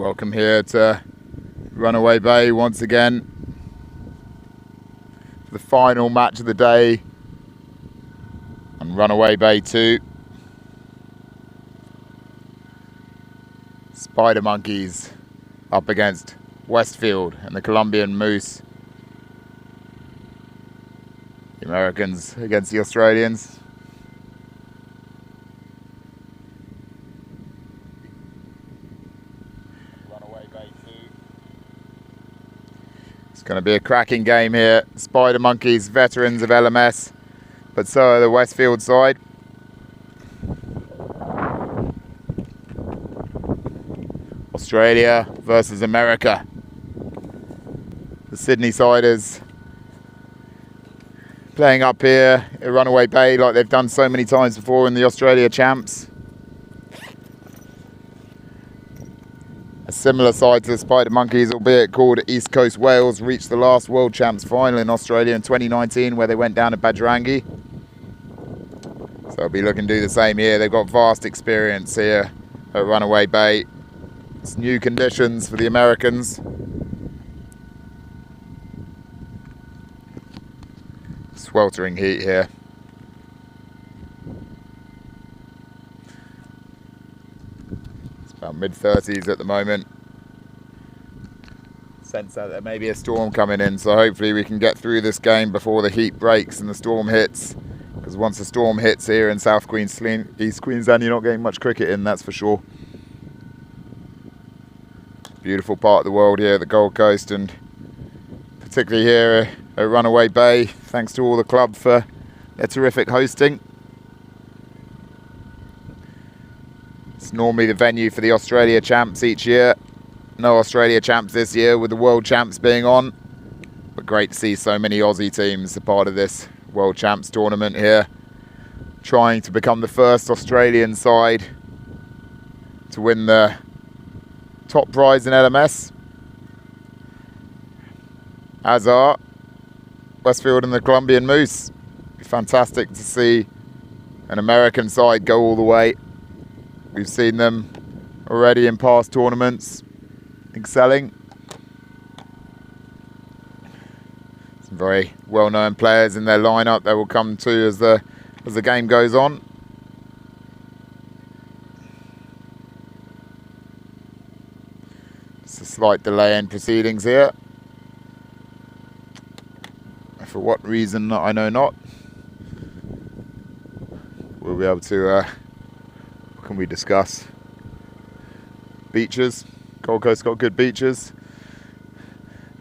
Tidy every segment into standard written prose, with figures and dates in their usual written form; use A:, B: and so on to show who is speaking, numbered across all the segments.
A: Welcome here to Runaway Bay once again. The final match of the day on Runaway Bay 2. Spider Monkeys up against Westfield and the Columbian Moose. The Americans against the Australians. Runaway Bay 2. It's going to be a cracking game here. Spider Monkeys, veterans of LMS, but so are the Westfield side. Australia versus America. The Sydney Siders playing up here at Runaway Bay like they've done so many times before in the Australia Champs. A similar side to the Spider Monkeys, albeit called East Coast Wales, reached the last World Champs final in Australia in 2019 where they went down to Badgerangi. So they'll be looking to do the same here. They've got vast experience here at Runaway Bay. It's new conditions for the Americans. Sweltering heat here. It's about mid-30s at the moment. Sense that there may be a storm coming in, so hopefully we can get through this game before the heat breaks and the storm hits. Because once the storm hits here in South Queensland, East Queensland, you're not getting much cricket in, that's for sure. Beautiful part of the world here at the Gold Coast, and particularly here at Runaway Bay. Thanks to all the club for their terrific hosting. It's normally the venue for the Australia Champs each year. No Australia Champs this year with the World Champs being on. But great to see so many Aussie teams a part of this World Champs tournament here. Trying to become the first Australian side to win the top prize in LMS. As are Westfield and the Columbian Moose. Fantastic to see an American side go all the way. We've seen them already in past tournaments excelling. Some very well-known players in their lineup that will come to as the game goes on. Just a slight delay in proceedings here. For what reason, I know not. We'll be able to, what can we discuss? Beaches. Gold Coast got good beaches.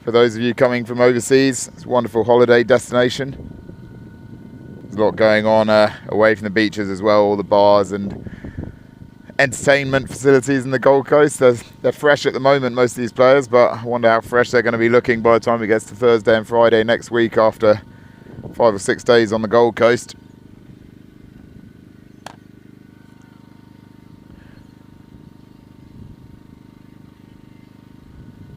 A: For those of you coming from overseas, it's a wonderful holiday destination. There's a lot going on away from the beaches as well, all the bars and entertainment facilities in the Gold Coast. They're fresh at the moment, most of these players, but I wonder how fresh they're going to be looking by the time it gets to Thursday and Friday next week after 5 or 6 days on the Gold Coast.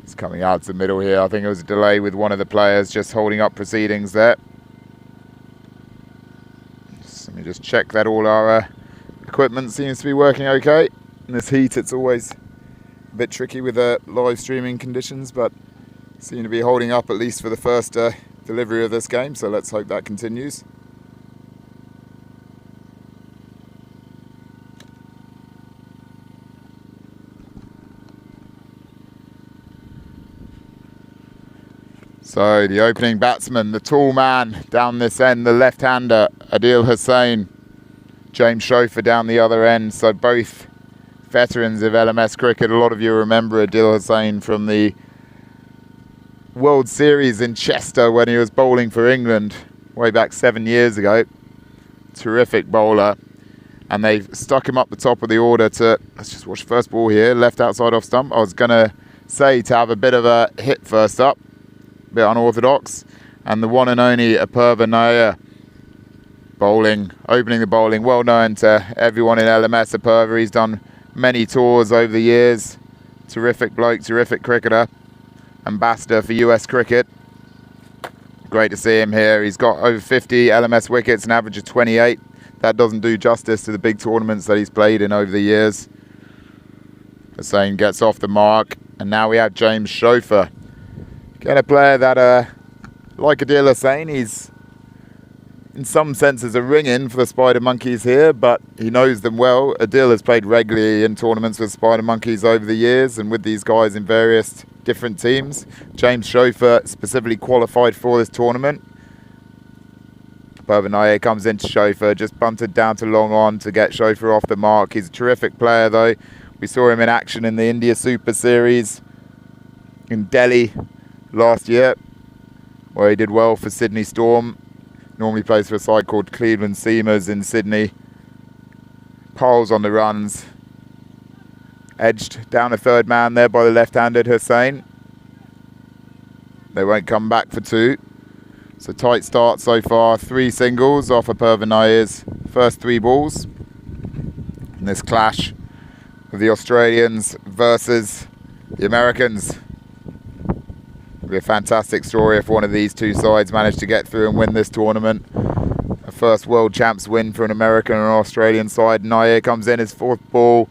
A: It's coming out to the middle here. I think it was a delay with one of the players just holding up proceedings there. So let me just check that all our equipment seems to be working okay. In this heat it's always a bit tricky with live streaming conditions, but seem to be holding up at least for the first delivery of this game, so let's hope that continues. So the opening batsman, the tall man down this end, the left-hander, Adil Hussain. James Chauffeur down the other end, so both veterans of LMS cricket. A lot of you remember Adil Hussain from the World Series in Chester when he was bowling for England way back 7 years ago. Terrific bowler. And they've stuck him up the top of the order to, let's just watch the first ball here, left outside off stump. I was going to say to have a bit of a hit first up, a bit unorthodox. And the one and only Apurva Nair bowling, opening the bowling, well known to everyone in LMS. Apurva, he's done many tours over the years. Terrific bloke, terrific cricketer, ambassador for US cricket. Great to see him here. He's got over 50 LMS wickets, an average of 28. That doesn't do justice to the big tournaments that he's played in over the years. Hussein gets off the mark, and now we have James Chauffeur. Again, a player that, like Adil Hussein, he's in some senses a ring-in for the Spider Monkeys here, but he knows them well. Adil has played regularly in tournaments with Spider Monkeys over the years and with these guys in various different teams. James Chauffeur specifically qualified for this tournament. Bovanaye comes into Chauffeur, just bunted down to long on to get Chauffeur off the mark. He's a terrific player though. We saw him in action in the India Super Series in Delhi last year, where he did well for Sydney Storm. Normally plays for a side called Cleveland Seamers in Sydney. Piles on the runs. Edged down a third man there by the left-handed Hussein. They won't come back for two. So tight start so far. 3 singles off of Pervanaye's first 3 balls. In this clash of the Australians versus the Americans. It'll be a fantastic story if one of these two sides manage to get through and win this tournament. A first World Champs win for an American and an Australian side. Nair comes in his 4th ball.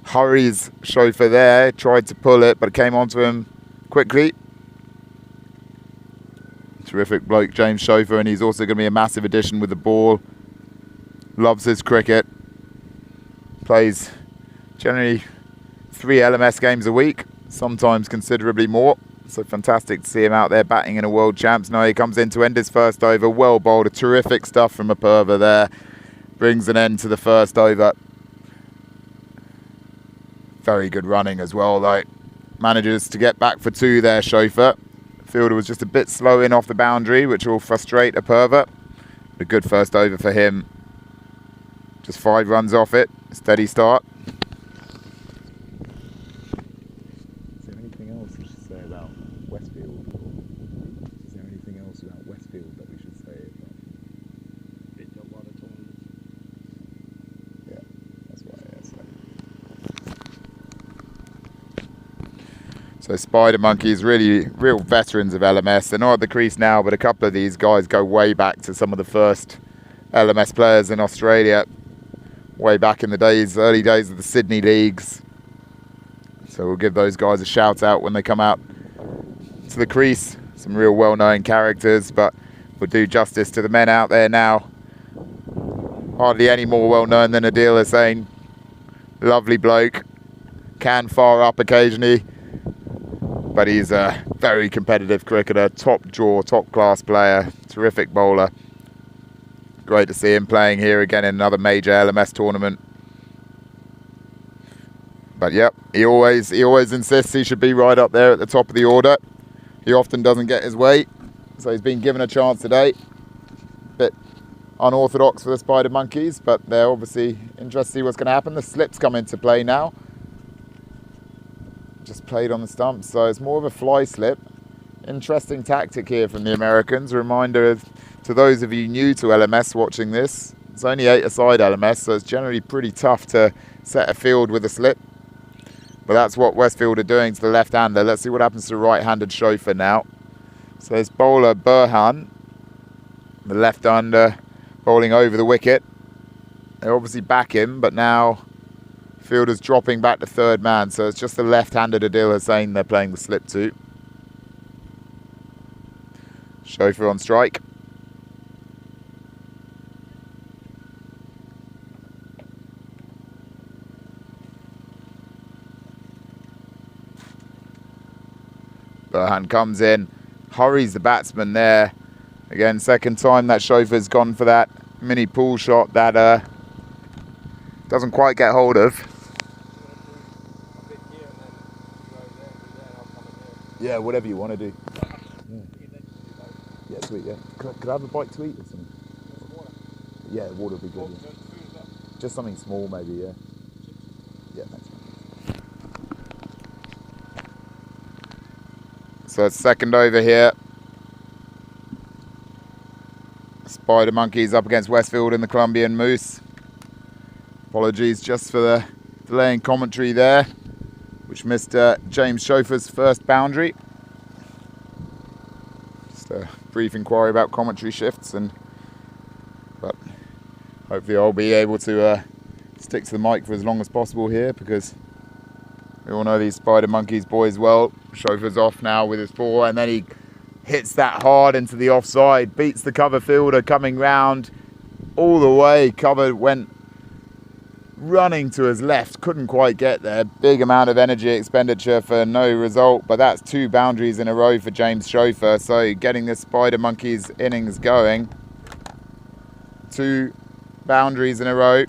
A: Hurries Chauffeur there. Tried to pull it, but it came onto him quickly. Terrific bloke, James Chauffeur, and he's also going to be a massive addition with the ball. Loves his cricket. Plays generally 3 LMS games a week, sometimes considerably more. So fantastic to see him out there batting in a World Champs. Now he comes in to end his first over. Well bowled. Terrific stuff from Apurva there. Brings an end to the first over. Very good running as well, though. Manages to get back for 2 there, Chauffeur. Fielder was just a bit slow in off the boundary, which will frustrate Apurva. A good first over for him. Just 5 runs off it. Steady start. Is there anything else we should say about Westfield? Is there anything else about Westfield that we should say about? Yeah, that's why. So Spider Monkeys, really real veterans of LMS. They're not at the crease now, but a couple of these guys go way back to some of the first LMS players in Australia. Way back in the days, early days of the Sydney leagues. So we'll give those guys a shout out when they come out to the crease. Some real well-known characters, but we'll do justice to the men out there now. Hardly any more well-known than Adil Hussein. Lovely bloke. Can fire up occasionally, but he's a very competitive cricketer. Top draw, top class player. Terrific bowler. Great to see him playing here again in another major LMS tournament. But yep, he always insists he should be right up there at the top of the order. He often doesn't get his way, so he's been given a chance today. Bit unorthodox for the Spider Monkeys, but they're obviously interested to see what's going to happen. The slips come into play now. Just played on the stumps, so it's more of a fly slip. Interesting tactic here from the Americans. A reminder to those of you new to LMS watching this, it's only 8-a-side LMS, so it's generally pretty tough to set a field with a slip. But that's what Westfield are doing to the left-hander. Let's see what happens to the right-handed Chauffeur now. So it's bowler Burhan, the left-hander, bowling over the wicket. They obviously back him, but now fielder's dropping back to third man, so it's just the left-handed Adil Hussein they're playing the slip to. Chauffeur on strike. Burhan comes in, hurries the batsman there. Again, second time that Chauffeur's gone for that mini pull shot that doesn't quite get hold of. Yeah, whatever you want to do. Yeah, sweet, yeah. Could I have a bite to eat or something? Yeah, water would be good. Yeah. Just something small maybe, yeah. Yeah, thanks. So it's second over here. Spider Monkeys up against Westfield in the Columbian Moose. Apologies just for the delay in commentary there, which missed James Chauffeur's first boundary. Just a brief inquiry about commentary shifts, but hopefully I'll be able to stick to the mic for as long as possible here, because We all know these Spider Monkeys boys well. Chauffeur's off now with his 4, and then he hits that hard into the offside, beats the cover fielder coming round all the way. Cover went running to his left, couldn't quite get there. Big amount of energy expenditure for no result, but that's 2 boundaries in a row for James Chauffeur. So getting this Spider Monkeys innings going. 2 boundaries in a row.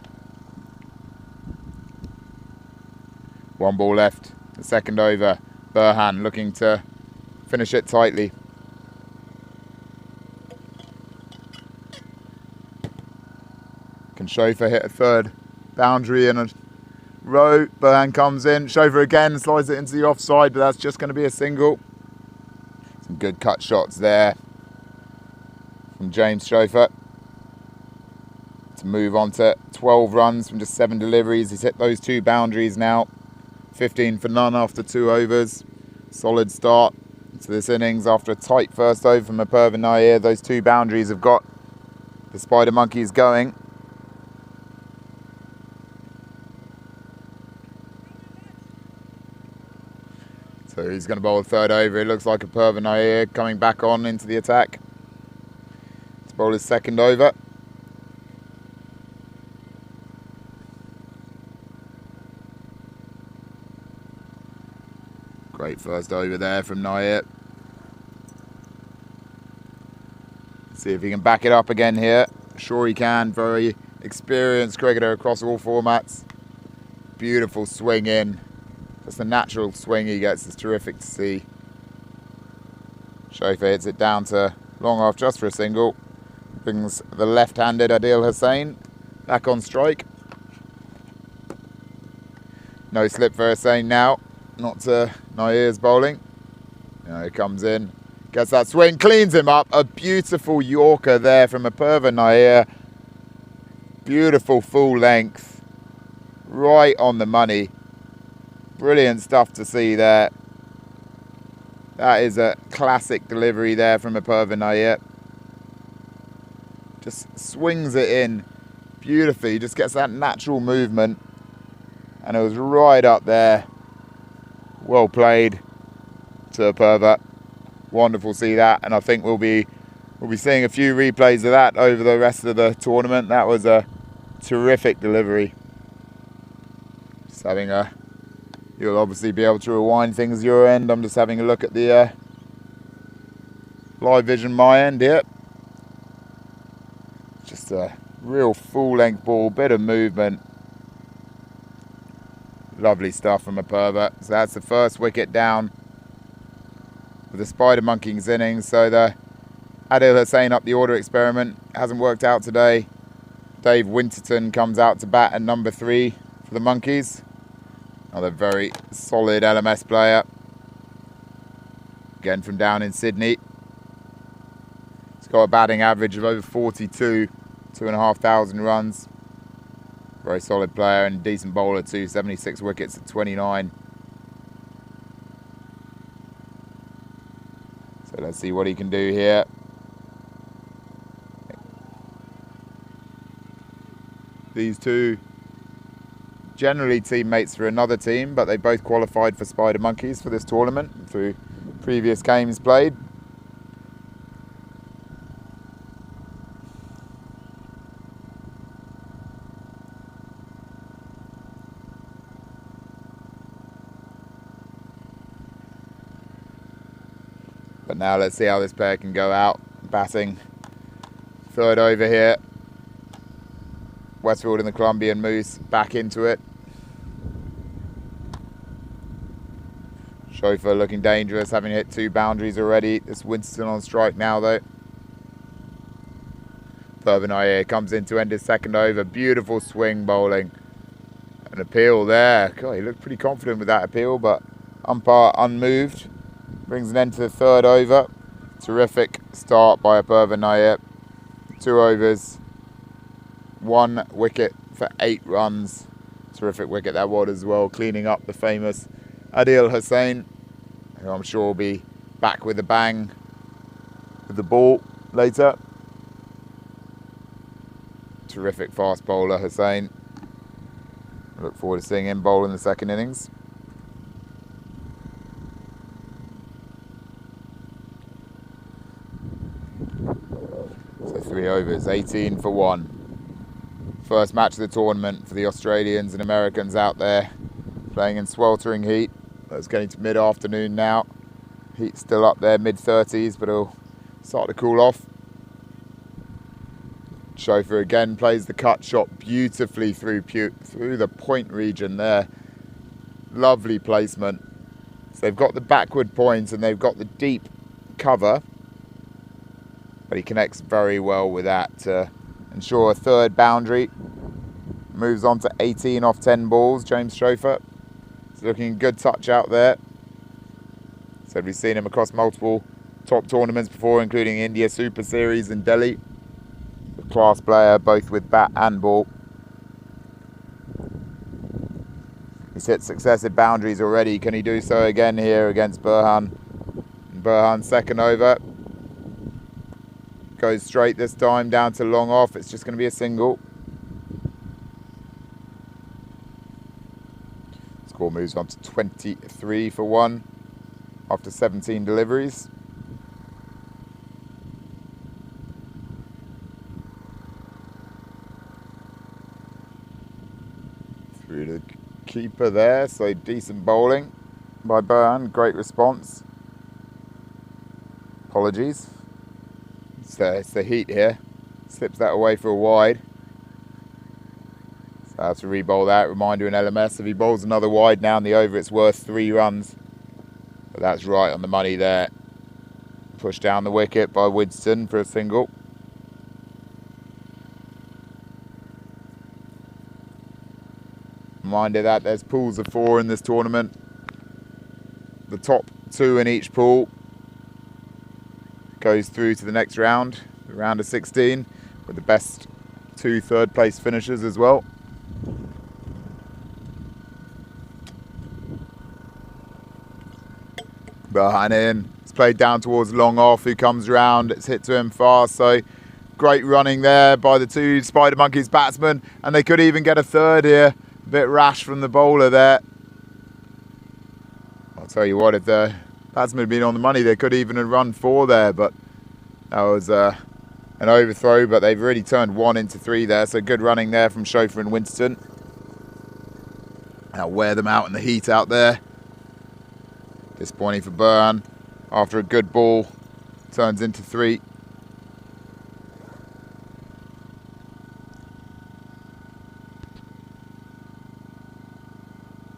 A: 1 ball left, the second over. Burhan looking to finish it tightly. Can Chauffeur hit a 3rd boundary in a row? Burhan comes in. Chauffeur again slides it into the offside, but that's just going to be a single. Some good cut shots there from James Chauffeur to move on to 12 runs from just 7 deliveries. He's hit those 2 boundaries now. 15 for none after 2 overs. Solid start to this innings after a tight first over from Apurva Nair. Those 2 boundaries have got the Spider Monkeys going. So he's going to bowl a 3rd over. It looks like Apurva Nair coming back on into the attack to bowl his 2nd over. Great first over there from Nair. See if he can back it up again here. Sure he can. Very experienced cricketer across all formats. Beautiful swing in. Just the natural swing he gets is terrific to see. Chauffeur hits it down to long off just for a single. Brings the left-handed Adil Hussain back on strike. No slip for Hussain now. Not to Nair's bowling. He comes in, gets that swing, cleans him up. A beautiful Yorker there from Apurva Nair. Beautiful full length. Right on the money. Brilliant stuff to see there. That is a classic delivery there from Apurva Nair. Just swings it in beautifully. Just gets that natural movement. And it was right up there. Well played to Apurva. Wonderful to see that, and I think we'll be seeing a few replays of that over the rest of the tournament. That was a terrific delivery. Just having a, you'll obviously be able to rewind things your end. I'm just having a look at the live vision my end here. Just a real full length ball, bit of movement. Lovely stuff from Apurva. So that's the first wicket down for the Spider Monkeys innings. So the Adil Hussain up the order experiment hasn't worked out today. Dave Winterton comes out to bat at number 3 for the Monkeys. Another very solid LMS player. Again from down in Sydney. He's got a batting average of over 42, 2,500 runs. Very solid player and decent bowler too, 76 wickets at 29. So let's see what he can do here. These 2 generally teammates for another team, but they both qualified for Spider Monkeys for this tournament through previous games played. But now let's see how this pair can go out. Batting 3rd over here. Westfield and the Columbian moves back into it. Chauffeur looking dangerous, having hit 2 boundaries already. It's Winston on strike now though. Apurva Nair comes in to end his 2nd over. Beautiful swing bowling. An appeal there. God, he looked pretty confident with that appeal, but umpire unmoved. Brings an end to the 3rd over. Terrific start by Apurva Nair. 2 overs. 1 wicket for 8 runs. Terrific wicket that was as well. Cleaning up the famous Adil Hussain, who I'm sure will be back with a bang with the ball later. Terrific fast bowler Hussain. I look forward to seeing him bowl in the 2nd innings. 3 overs, 18 for 1. First match of the tournament for the Australians and Americans out there playing in sweltering heat. It's getting to mid-afternoon now. Heat's still up there, mid-30s, but it'll start to cool off. Chauffeur again plays the cut shot beautifully through the point region there. Lovely placement. So they've got the backward point and they've got the deep cover, but he connects very well with that to ensure a third boundary. Moves on to 18 off 10 balls, James Chauffeur. He's looking a good touch out there. So we've seen him across multiple top tournaments before, including India Super Series in Delhi. A class player, both with bat and ball. He's hit successive boundaries already. Can he do so again here against Burhan? Burhan's second over. Goes straight this time, down to long off. It's just going to be a single. Score moves on to 23 for 1 after 17 deliveries. Through the keeper there, so decent bowling by Burhan. Great response. Apologies. It's the heat here. Slips that away for a wide. So I have to re-bowl that. Reminder in LMS, if he bowls another wide now in the over, it's worth 3 runs. But that's right on the money there. Pushed down the wicket by Winston for a single. Reminder that there's pools of 4 in this tournament. The top 2 in each pool goes through to the next round, the round of 16, with the best 2 third place finishers as well. Burhan in, it's played down towards long off, who comes round, it's hit to him fast, so great running there by the 2 Spider Monkeys batsmen, and they could even get a third here. A bit rash from the bowler there. I'll tell you what, if the batsman had been on the money, they could even have run 4 there, but that was an overthrow, but they've really turned 1 into 3 there, so good running there from Chauffeur and Winston. Now wear them out in the heat out there. Disappointing for Burhan. After a good ball, turns into 3.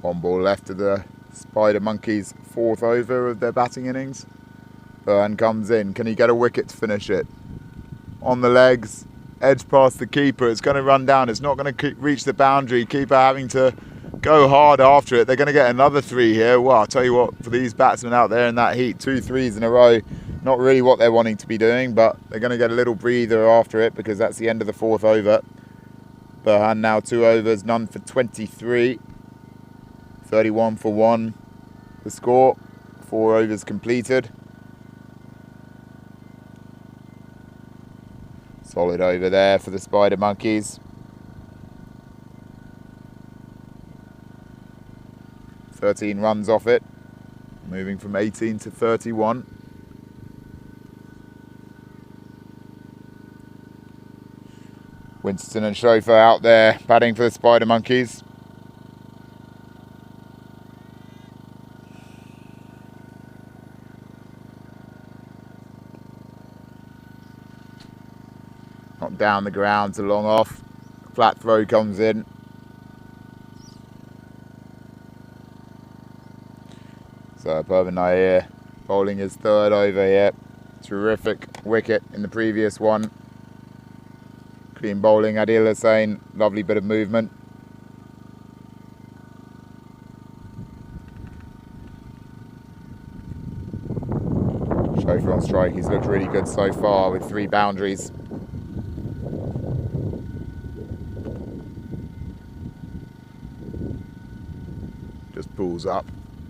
A: One ball left to the Spider Monkeys' 4th over of their batting innings. Burhan comes in. Can he get a wicket to finish it? On the legs, edge past the keeper. It's going to run down. It's not going to reach the boundary. Keeper having to go hard after it. They're going to get another 3 here. Well, I'll tell you what, for these batsmen out there in that heat, 2 threes in a row, not really what they're wanting to be doing, but they're going to get a little breather after it because that's the end of the 4th over. Burhan now 2 overs, none for 23. 31 for 1 the score. 4 overs completed. Solid over there for the Spider Monkeys. 13 runs off it, moving from 18 to 31. Winston and Chauffeur out there batting for the Spider Monkeys. Not down the ground to long off. Flat throw comes in. So Pervin Nair bowling his 3rd over here. Terrific wicket in the previous one. Clean bowling, Adil Hussain. Lovely bit of movement. Chauffeur on strike. He's looked really good so far with 3 boundaries. Just pulls up.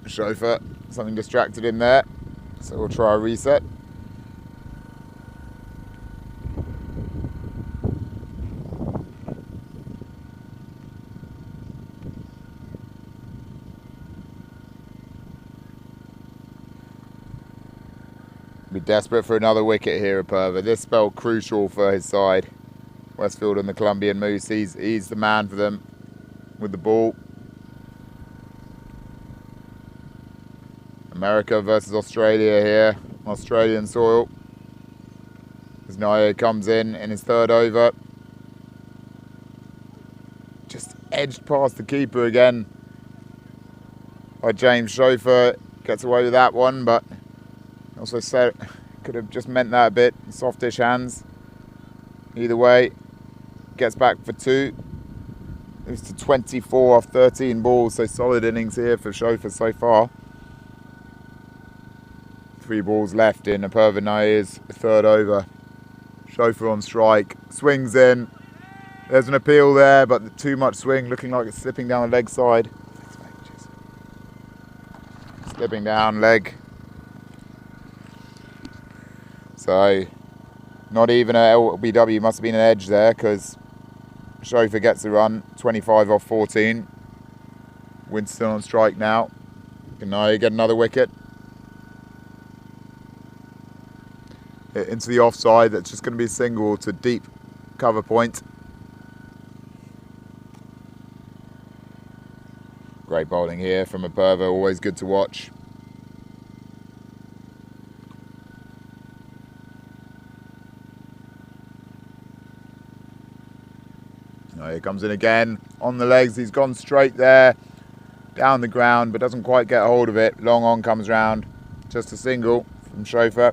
A: Chauffeur, something distracted him there, so we'll try a reset. Be desperate for another wicket here, Apurva. This spell crucial for his side. Westfield and the Columbian Moose. He's the man for them with the ball. America versus Australia here. Australian soil. As Naya comes in his third over. Just edged past the keeper again. By James Chauffeur. Gets away with that one, but also said could have just meant that a bit. Softish hands. Either way, gets back for 2. Moves to 24 off 13 balls, so solid innings here for Chauffeur so far. 3 balls left in Apurva Nair's third over. Chauffeur on strike, swings in. There's an appeal there, but too much swing, looking like it's slipping down the leg side. Slipping down leg. So, not even a LBW, must have been an edge there, because Chauffeur gets the run, 25 off 14. Winston on strike now. Can Nair get another wicket? Into the offside, that's just going to be a single to deep cover point. Great bowling here from Apurva, always good to watch. Here comes in again, on the legs, he's gone straight there, down the ground, but doesn't quite get a hold of it. Long on comes round, just a single from Chauffeur.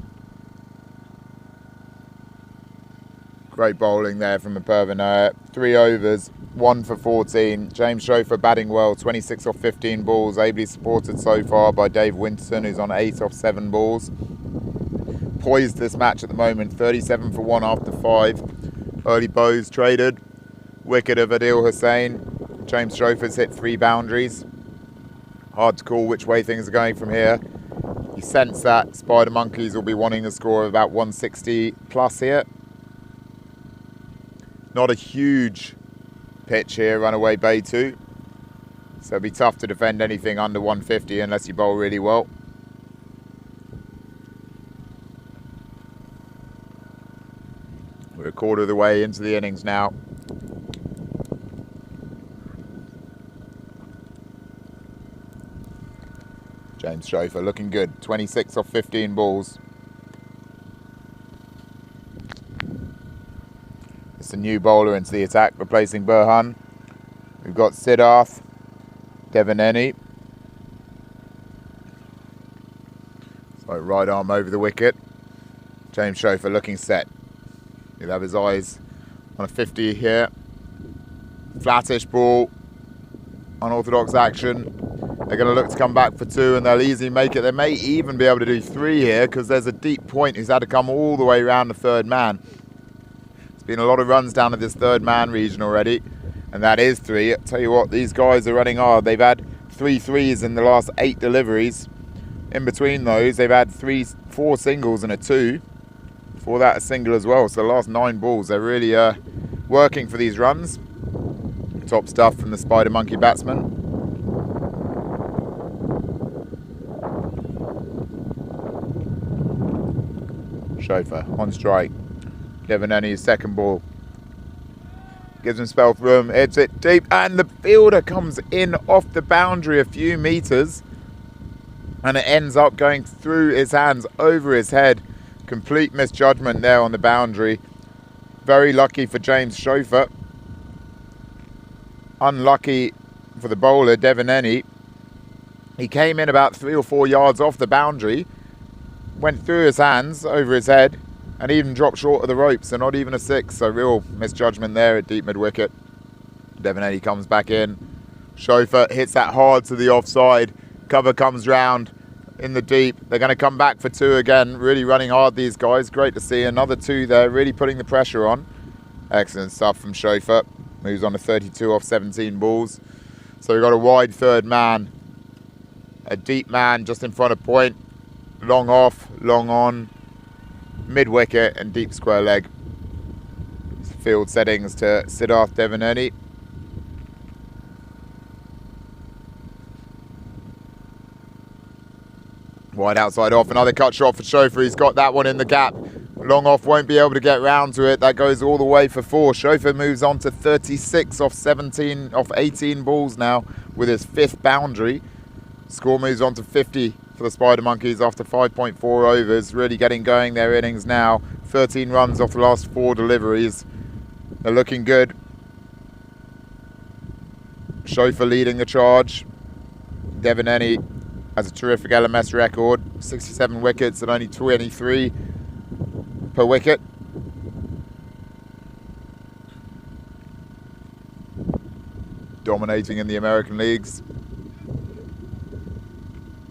A: Great bowling there from Apurva Nair. 3 overs, 1 for 14. James Chauffeur batting well, 26 off 15 balls, ably supported so far by Dave Winterson, who's on 8 off 7 balls. Poised this match at the moment, 37 for 1 after 5. Early bows traded. Wicket of Adil Hussain. James Chauffeur's hit 3 boundaries. Hard to call which way things are going from here. You sense that Spider Monkeys will be wanting a score of about 160 plus here. Not a huge pitch here, Runaway Bay 2. So it'll be tough to defend anything under 150 unless you bowl really well. We're a quarter of the way into the innings now. James Chauffeur looking good, 26 off 15 balls. It's a new bowler into the attack, replacing Burhan. We've got Siddharth, Devaneni. So right arm over the wicket. James Chauffeur looking set. He'll have his eyes on a 50 here. Flattish ball, unorthodox action. They're going to look to come back for 2 and they'll easily make it. They may even be able to do 3 here because there's a deep point who's had to come all the way around the third man. There's been a lot of runs down to this third man region already, and that is 3. I'll tell you what, these guys are running hard. They've had 3 threes in the last 8 deliveries. In between those, they've had 4 singles and a 2. Before that, a single as well. So the last 9 balls, they're really working for these runs. Top stuff from the Spider Monkey batsman. Chauffeur on strike. Devaneni's second ball. Gives him spell for room. Hits it deep. And the fielder comes in off the boundary a few metres. And it ends up going through his hands, over his head. Complete misjudgment there on the boundary. Very lucky for James Chauffeur. Unlucky for the bowler, Devaneni. He came in about 3 or 4 yards off the boundary. Went through his hands, over his head, and even dropped short of the ropes, so not even a 6. So real misjudgment there at deep mid-wicket. Devaneni comes back in. Chauffeur hits that hard to the offside. Cover comes round in the deep. They're going to come back for 2 again. Really running hard, these guys. Great to see. Another 2 there, really putting the pressure on. Excellent stuff from Chauffeur. Moves on to 32 off 17 balls. So we've got a wide third man. A deep man just in front of point. Long off, long on, mid-wicket and deep square leg. Field settings to Siddharth Devaneni. Wide outside off, another cut shot for Chauffeur. He's got that one in the gap. Long off, won't be able to get round to it. That goes all the way for 4. Chauffeur moves on to 36 off 18 balls now with his 5th boundary. Score moves on to 50 for the Spider Monkeys after 5.4 overs. Really getting going their innings now. 13 runs off the last 4 deliveries. They're looking good. Chauffeur leading the charge. Devin Enney has a terrific LMS record. 67 wickets and only 23 per wicket. Dominating in the American leagues.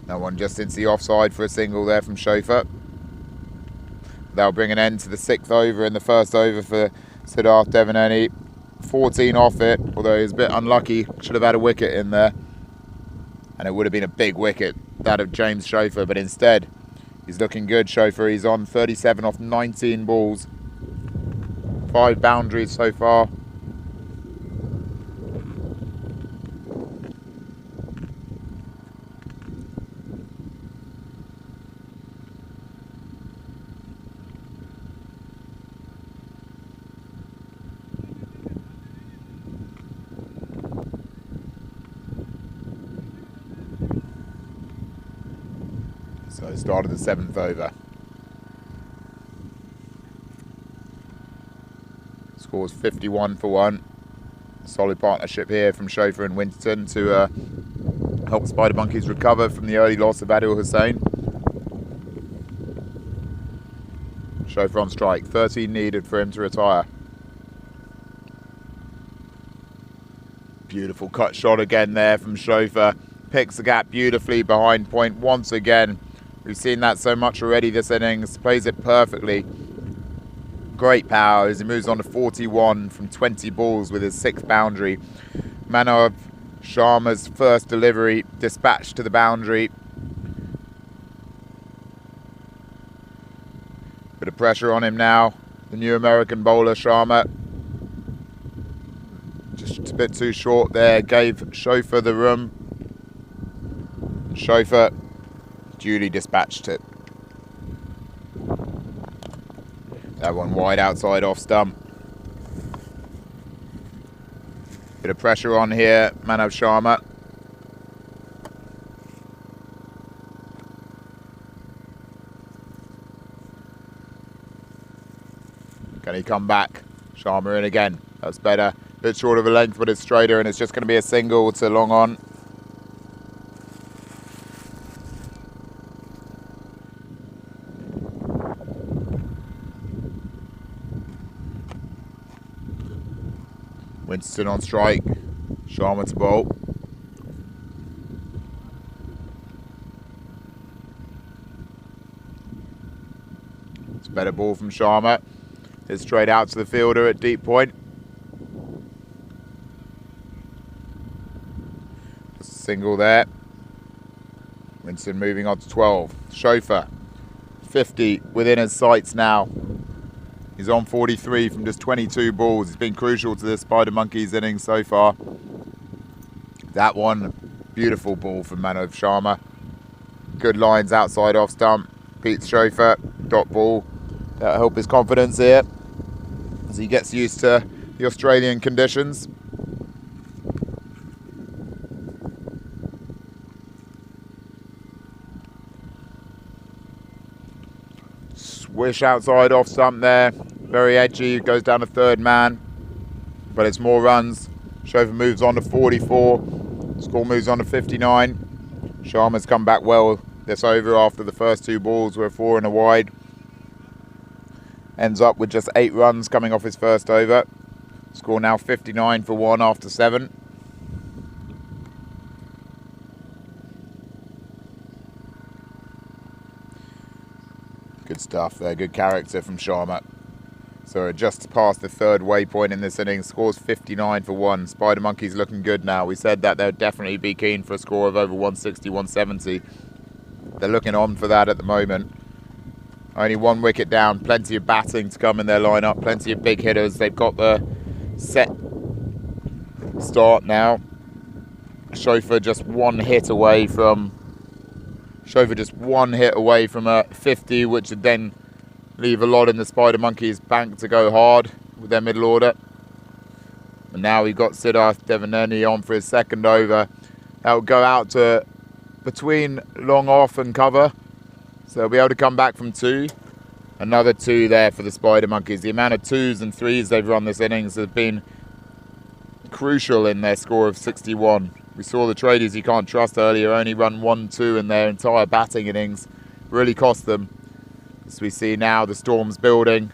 A: That one just into the offside for a single there from Chauffeur. That'll bring an end to the 6th over in the first over for Siddharth Devin Enney. 14 off it, although he was a bit unlucky. Should have had a wicket in there. And it would have been a big wicket, that of James Chauffeur, but instead, he's looking good, Chauffeur. He's on 37 off 19 balls. 5 boundaries so far. So started the 7th over. Scores 51 for 1. Solid partnership here from Chauffeur and Winterton to help Spider Monkeys recover from the early loss of Adil Hussain. Chauffeur on strike. 13 needed for him to retire. Beautiful cut shot again there from Chauffeur. Picks the gap beautifully behind point once again. We've seen that so much already this innings. Plays it perfectly. Great power as he moves on to 41 from 20 balls with his 6th boundary. Manav Sharma's first delivery dispatched to the boundary. Bit of pressure on him now. The new American bowler Sharma. Just a bit too short there. Gave Chauffeur the room. Chauffeur duly dispatched it. That one wide outside off stump. Bit of pressure on here, Manav Sharma. Can he come back? Sharma in again. That's better. Bit short of a length, but it's straighter, and it's just going to be a single to long on. Winston on strike. Sharma to bowl. It's a better ball from Sharma. It's straight out to the fielder at deep point. Just a single there. Winston moving on to 12. Chauffeur, 50 within his sights now. He's on 43 from just 22 balls. He's been crucial to this Spider Monkeys innings so far. That one, beautiful ball from Manav Sharma. Good lines outside off stump. Beats Chauffeur, dot ball. That'll help his confidence here as he gets used to the Australian conditions. Swish outside off stump there. Very edgy, goes down to 3rd man. But it's more runs. Chauffeur moves on to 44. Score moves on to 59. Sharma's come back well this over after the first 2 balls were 4 and a wide. Ends up with just 8 runs coming off his first over. Score now 59 for 1 after 7. Good stuff there, good character from Sharma. So just past the 3rd waypoint in this inning, scores 59 for 1. Spider Monkeys looking good now. We said that they'll definitely be keen for a score of over 160, 170. They're looking on for that at the moment. Only 1 wicket down, plenty of batting to come in their lineup, plenty of big hitters. They've got the set start now. Chauffeur just 1 hit away from Chauffeur just one hit away from a 50, which would then leave a lot in the Spider Monkeys bank to go hard with their middle order. And now we've got Siddharth Devaneni on for his second over. That will go out to between long off and cover. So he'll be able to come back from 2. Another 2 there for the Spider Monkeys. The amount of 2s and 3s they've run this innings has been crucial in their score of 61. We saw the tradies you can't trust earlier only run 1-2 in their entire batting innings. Really cost them. As we see now, the storm's building.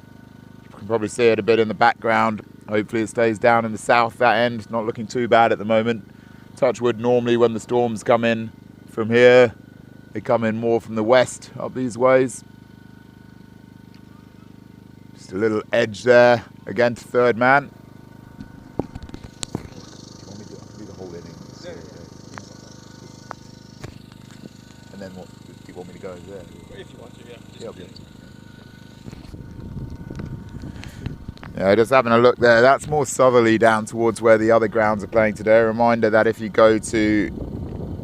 A: You can probably see it a bit in the background. Hopefully it stays down in the south, that end. Not looking too bad at the moment. Touch wood, normally when the storms come in from here, they come in more from the west up these ways. Just a little edge there against third man. And then what? Do you want me to go over there?
B: If you want to, yeah.
A: Yeah, just having a look there. That's more southerly down towards where the other grounds are playing today. A reminder that if you go to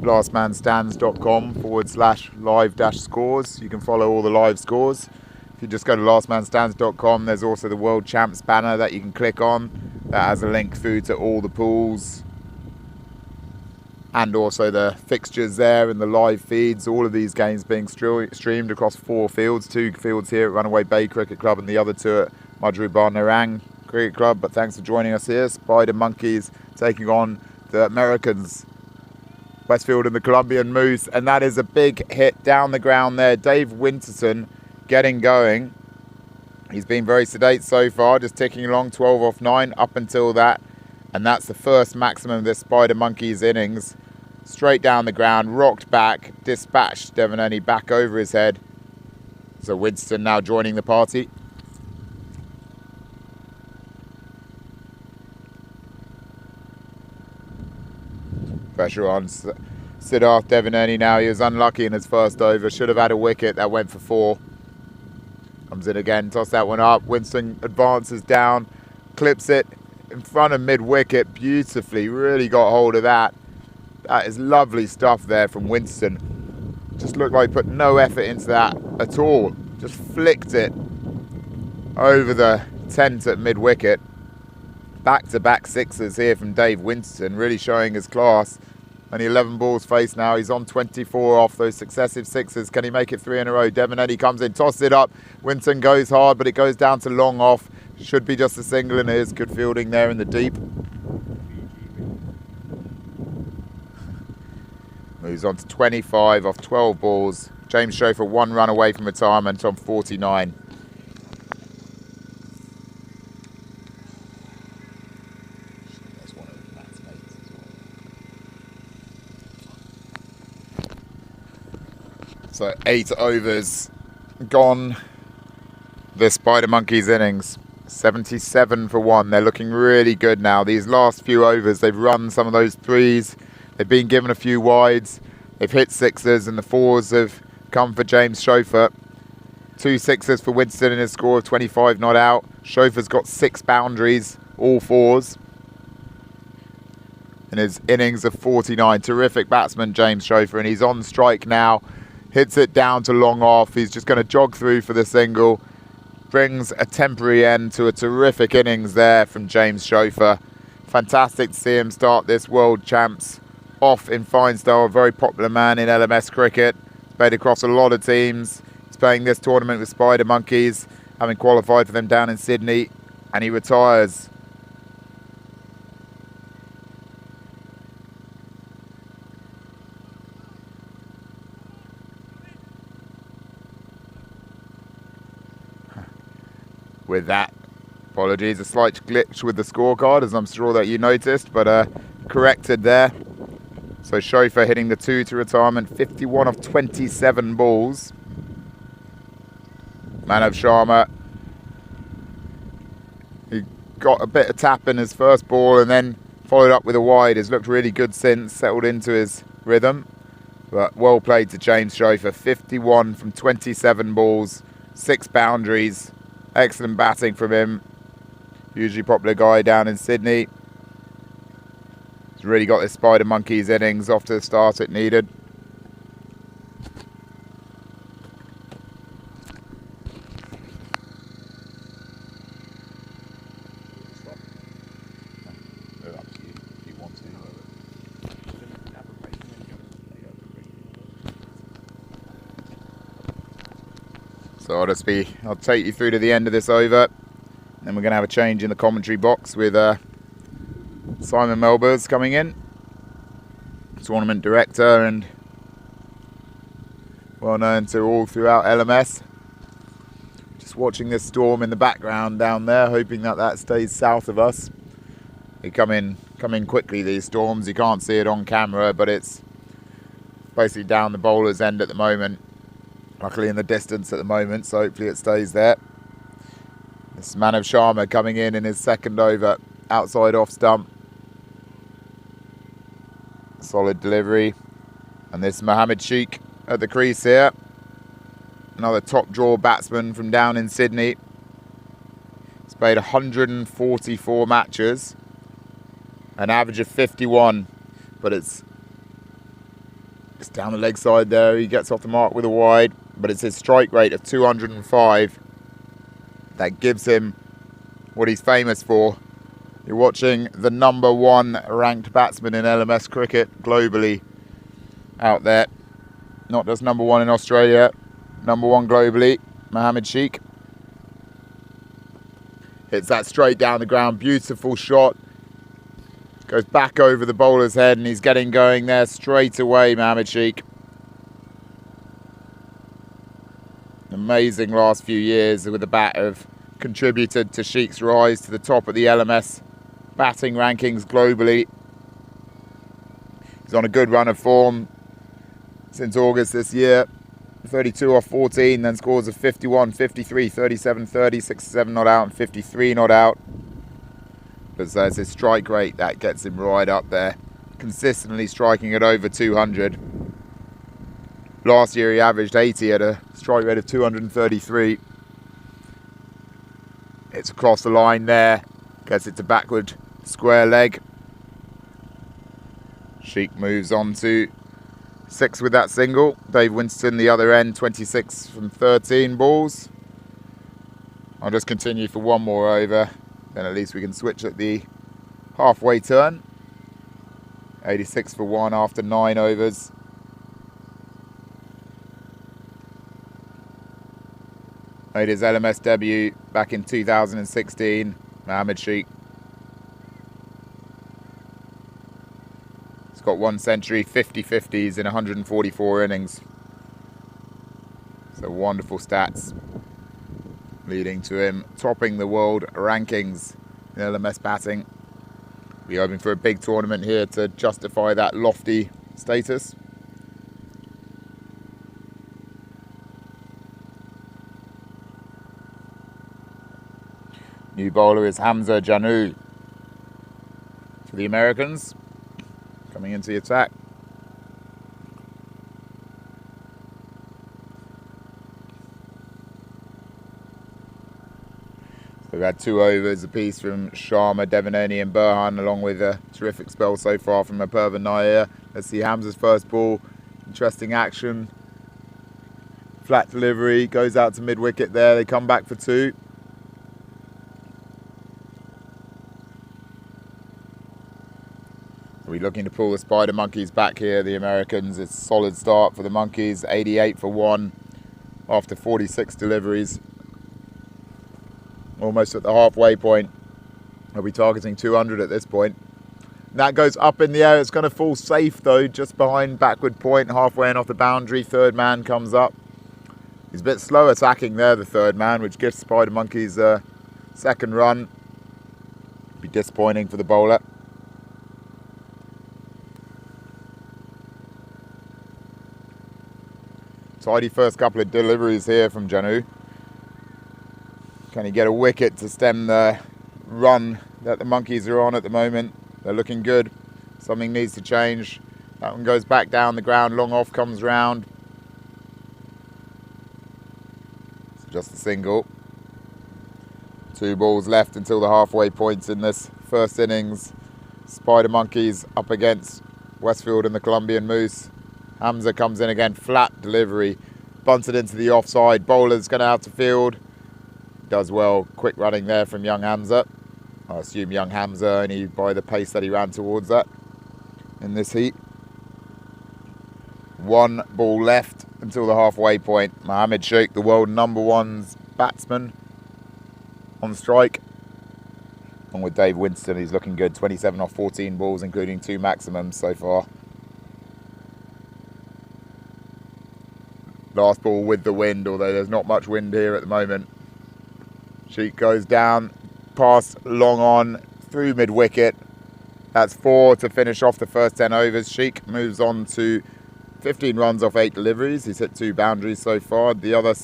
A: lastmanstands.com/live-scores, you can follow all the live scores. If you just go to lastmanstands.com, there's also the World Champs banner that you can click on. That has a link through to all the pools. And also the fixtures there and the live feeds. All of these games being streamed across 4 fields. 2 fields here at Runaway Bay Cricket Club and the other 2 at Madhuban Narang Cricket Club. But thanks for joining us here. Spider Monkeys taking on the Americans. Westfield and the Columbian Moose. And that is a big hit down the ground there. Dave Winterson getting going. He's been very sedate so far, just ticking along 12 off 9 up until that. And that's the first maximum of this Spider Monkeys innings. Straight down the ground, rocked back, dispatched Devaneni back over his head. So Winston now joining the party. Pressure on Siddharth Devaneni now. He was unlucky in his first over. Should have had a wicket. That went for 4. Comes in again, toss that one up. Winston advances down, clips it in front of mid-wicket beautifully. Really got hold of that. That is lovely stuff there from Winston. Just looked like he put no effort into that at all. Just flicked it over the tent at mid-wicket. Back-to-back sixes here from Dave Winston, really showing his class. Only 11 balls faced now. He's on 24 off those successive sixes. Can he make it 3 in a row? Devaneni comes in, tosses it up. Winston goes hard, but it goes down to long off. Should be just a single, and it is good fielding there in the deep. Moves on to 25 off 12 balls. James Chauffeur 1 run away from retirement on 49. So 8 overs gone. The Spider Monkeys innings, 77 for 1. They're looking really good now. These last few overs, they've run some of those 3s. They've been given a few wides. They've hit 6s, and the 4s have come for James Chauffeur. 2 6s for Winston in his score of 25 not out. Chauffeur's got 6 boundaries, all 4s. In his innings of 49. Terrific batsman, James Chauffeur, and he's on strike now. Hits it down to long off. He's just going to jog through for the single. Brings a temporary end to a terrific innings there from James Chauffeur. Fantastic to see him start this World Champs off in fine style. A very popular man in LMS cricket. Played across a lot of teams. He's playing this tournament with Spider Monkeys, having qualified for them down in Sydney. And he retires. With that, apologies, a slight glitch with the scorecard, as I'm sure that you noticed, but corrected there. So Chauffeur hitting the 2 to retirement, 51 of 27 balls. Manav Sharma, he got a bit of tap in his first ball and then followed up with a wide. Has looked really good since, settled into his rhythm. But well played to James Chauffeur, 51 from 27 balls, 6 boundaries. Excellent batting from him. Hugely popular guy down in Sydney. He's really got this Spider Monkeys innings off to the start it needed. So I'll take you through to the end of this over. Then we're going to have a change in the commentary box with Simon Melbers coming in, tournament director and well known to all throughout LMS. Just watching this storm in the background down there, hoping that stays south of us. They come in quickly, these storms. You can't see it on camera, but it's basically down the bowler's end at the moment. Luckily in the distance at the moment, so hopefully it stays there. This Manav Sharma coming in his second over, outside off stump. Solid delivery. And this Mohammed Sheikh at the crease here. Another top draw batsman from down in Sydney. He's played 144 matches. An average of 51, but it's down the leg side there. He gets off the mark with a wide, but it's his strike rate of 205 that gives him what he's famous for. You're watching the #1 ranked batsman in LMS cricket globally out there. Not just #1 in Australia, #1 globally, Mohammed Sheikh. Hits that straight down the ground, beautiful shot. Goes back over the bowler's head and he's getting going there straight away, Mohammed Sheikh. Amazing last few years with the bat have contributed to Sheikh's rise to the top of the LMS batting rankings globally. He's on a good run of form since August this year. 32 off 14, then scores of 51, 53, 37, 30, 67 not out and 53 not out. But there's his strike rate that gets him right up there, consistently striking at over 200. Last year he averaged 80 at a strike rate of 233. It's across the line there, gets it to backward square leg. Sheikh moves on to 6 with that single. Dave Winston the other end, 26 from 13 balls. I'll just continue for one more over. Then at least we can switch at the halfway turn. 86 for 1 after 9 overs. Made his LMS debut back in 2016, Mohammed Sheikh. He's got 1 century, 50 50s in 144 innings. So wonderful stats, leading to him topping the world rankings in LMS batting. We're hoping for a big tournament here to justify that lofty status. New bowler is Hamza Janu for the Americans, coming into the attack. We've had 2 overs apiece from Sharma, Devaneni and Burhan, along with a terrific spell so far from Apurva Nair. Let's see Hamza's first ball. Interesting action. Flat delivery, goes out to mid-wicket there. They come back for 2. We're looking to pull the Spider Monkeys back here, the Americans. It's a solid start for the Monkeys, 88 for 1 after 46 deliveries. Almost at the halfway point. They'll be targeting 200 at this point. And that goes up in the air. It's going to fall safe though, just behind backward point, halfway and off the boundary. Third man comes up. He's a bit slow attacking there, the third man, which gives Spider Monkeys a second run. Be disappointing for the bowler. Tidy first couple of deliveries here from Janu. Can he get a wicket to stem the run that the Monkeys are on at the moment? They're looking good. Something needs to change. That one goes back down the ground. Long off comes round. It's just a single. 2 balls left until the halfway point in this first innings. Spider Monkeys up against Westfield and the Columbian Moose. Hamza comes in again, flat delivery, bunted into the offside. Bowler's going out to field. Does well, quick running there from young Hamza. I assume young Hamza only by the pace that he ran towards that in this heat. 1 ball left until the halfway point. Mohammed Sheikh, the world #1's batsman, on strike. And with Dave Winston, he's looking good. 27 off 14 balls, including 2 maximums so far. Last ball with the wind, although there's not much wind here at the moment. Sheikh goes down, past long on, through mid-wicket. That's 4 to finish off the first 10 overs. Sheikh moves on to 15 runs off 8 deliveries. He's hit 2 boundaries so far. The other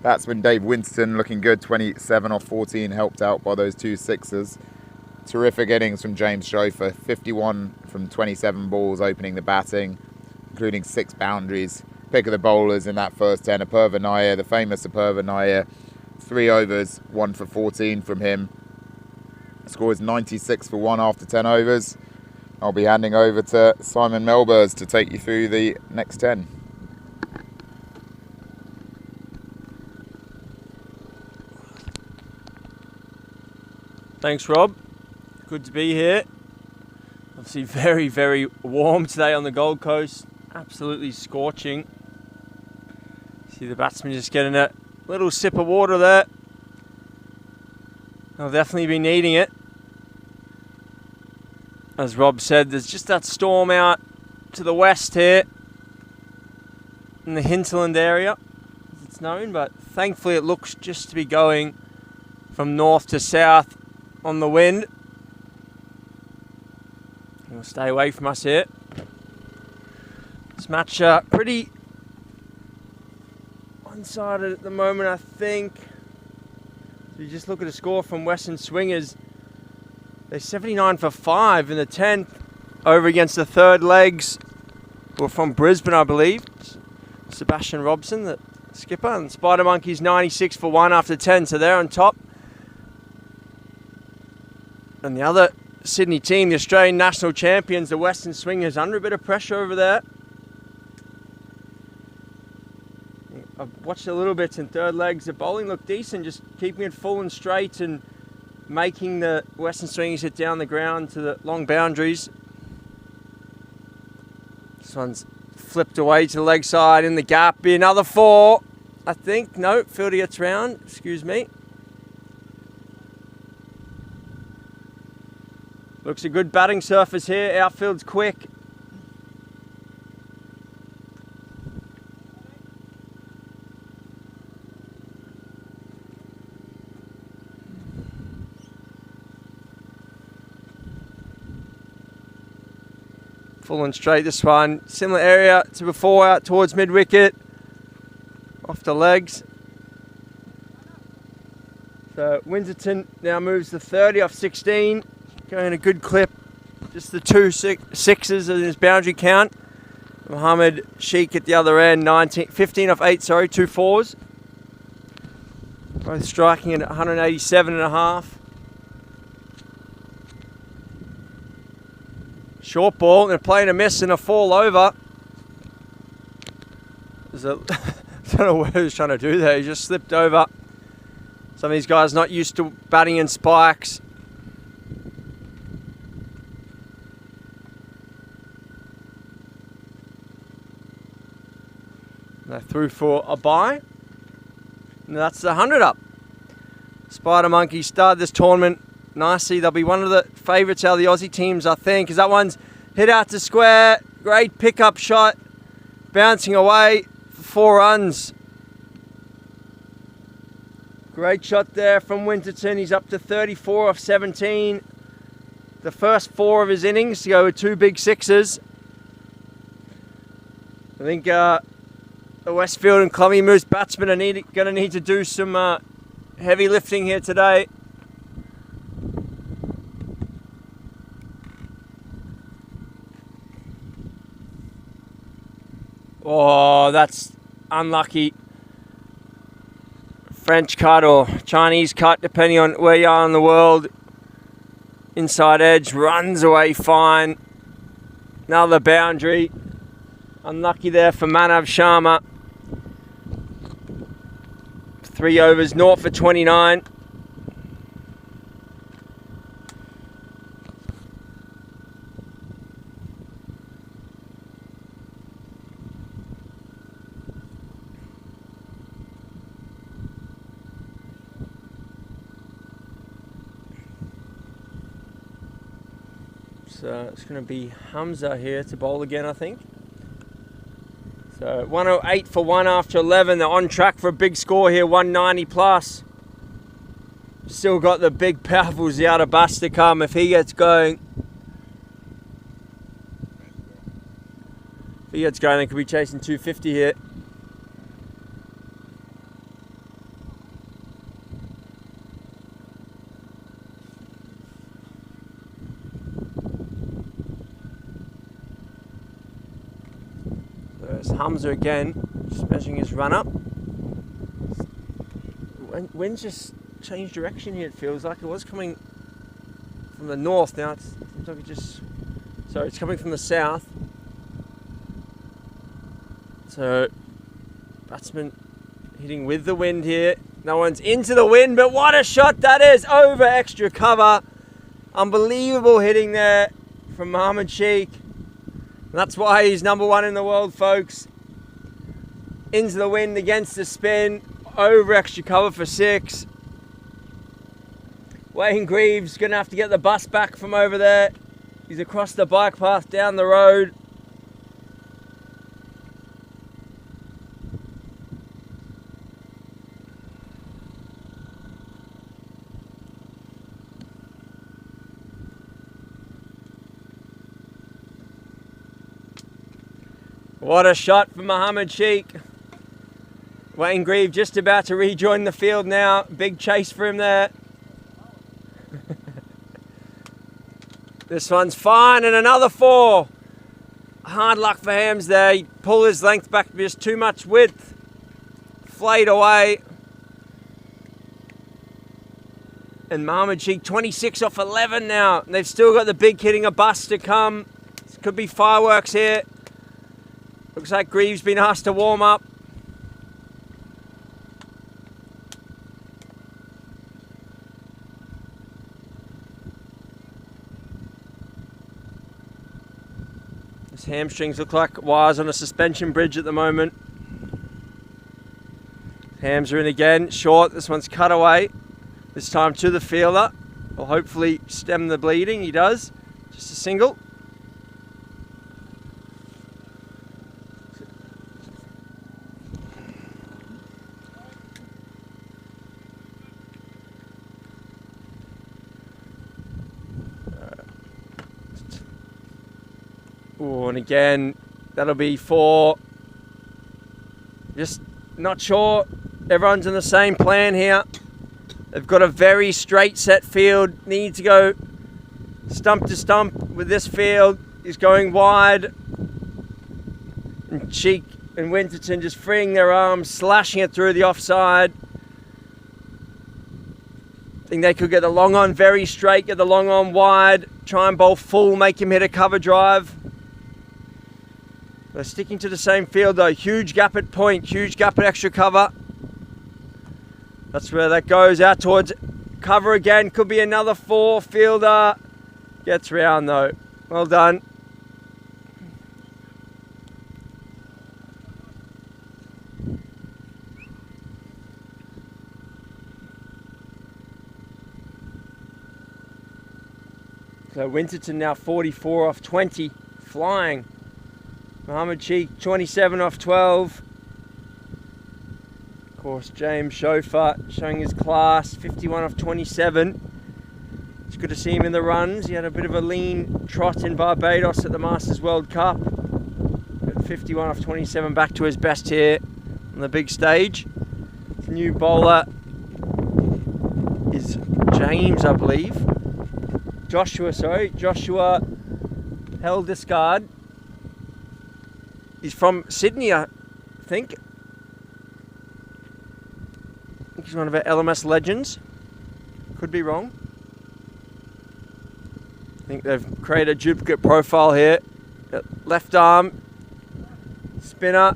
A: batsman, Dave Winston, looking good. 27 off 14, helped out by those 2 sixes. Terrific innings from James Chauffeur. 51 from 27 balls opening the batting, including 6 boundaries. Pick of the bowlers in that first 10. Apurva Nair, the famous Apurva Nair. 3 overs, 1 for 14 from him. Score is 96 for 1 after 10 overs. I'll be handing over to Simon Melbers to take you through the next 10.
B: Thanks, Rob. Good to be here. Obviously very, very warm today on the Gold Coast. Absolutely scorching. See the batsman just getting a little sip of water there. They'll definitely be needing it. As Rob said, there's just that storm out to the west here in the hinterland area, as it's known, but thankfully it looks just to be going from north to south on the wind. It'll stay away from us here. This match pretty one-sided at the moment, I think. So you just look at the score from Western Swingers. They're 79 for 5 in the 10th over against the third legs. Who are from Brisbane, I believe. Sebastian Robson, the skipper. And Spider Monkeys 96 for 1 after 10, so they're on top. And the other Sydney team, the Australian national champions, the Western Swingers, under a bit of pressure over there. I've watched a little bit in third legs. The bowling looked decent, just keeping it full and straight and making the Western Swingers hit down the ground to the long boundaries. This one's flipped away to the leg side in the gap. Be another 4, I think. No, fielder gets round. Excuse me. Looks a good batting surface here. Outfield's quick. Full and straight this one. Similar area to before, out towards mid-wicket. Off the legs. So Winterton now moves to 30 off 16. Going a good clip. Just the 2 sixes in his boundary count. Mohammed Sheikh at the other end. 15 off 8, 2 fours. Both striking at 187.5. Short ball, and they're playing a miss and a fall over. I don't know what he was trying to do there. He just slipped over. Some of these guys not used to batting in spikes. They threw for a bye. And that's the 100 up. Spider Monkeys started this tournament nicely. They'll be one of the favourites out of the Aussie teams, I think, because that one's hit out to square. Great pickup shot. Bouncing away for 4 runs. Great shot there from Winterton. He's up to 34 off 17. The first 4 of his innings to go with 2 big sixes. I think the Westfield and Columbian Moose batsmen are going to need to do some heavy lifting here today. Oh, that's unlucky. French cut or Chinese cut, depending on where you are in the world. Inside edge, runs away fine. Another boundary. Unlucky there for Manav Sharma. 3 overs, 0 for 29. So it's going to be Hamza here to bowl again, I think. So 108 for 1 after 11. They're on track for a big score here, 190 plus. Still got the big powerful Ziada Bus to come if he gets going. If he gets going, they could be chasing 250 here. There's Hamza again, just measuring his run up. Wind's just changed direction here, it feels like. It was coming from the north, now it seems like it's coming from the south. So batsman hitting with the wind here. No one's into the wind, but what a shot that is, over extra cover. Unbelievable hitting there from Mohammad Sheikh. And that's why he's number 1 in the world, folks. Into the wind against the spin, over extra cover for 6. Wayne Greaves going to have to get the bus back from over there. He's across the bike path down the road. What a shot from Mohammad Sheikh. Wayne Greaves just about to rejoin the field now. Big chase for him there. This one's fine, and another 4. Hard luck for Hams there. He pulled his length back, just too much width. Flayed away. And Mohammad Sheikh 26 off 11 now. And they've still got the big hitting a bus to come. This could be fireworks here. Looks like Greaves been asked to warm up. His hamstrings look like wires on a suspension bridge at the moment. Hams are in again, short. This one's cut away. This time to the fielder. Will hopefully stem the bleeding. He does. Just a single. Ooh, and again, that'll be 4. Just not sure everyone's in the same plan here. They've got a very straight set field. Need to go stump to stump with this field. He's going wide. And Cheek and Winterton just freeing their arms, slashing it through the offside. I think they could get the long on very straight, get the long on wide, try and bowl full, make him hit a cover drive. They're sticking to the same field though. Huge gap at point, huge gap at extra cover. That's where that goes, out towards cover again. Could be another 4. Fielder gets round though. Well done. So Winterton now 44 off 20, flying. Mohammad Sheikh 27 off 12. Of course, James Chauffeur showing his class, 51 off 27. It's good to see him in the runs. He had a bit of a lean trot in Barbados at the Masters World Cup. At 51 off 27, back to his best here on the big stage. The new bowler is James, I believe. Joshua held discard. He's from Sydney, I think. He's one of our LMS legends. Could be wrong. I think they've created a duplicate profile here. Left arm, spinner.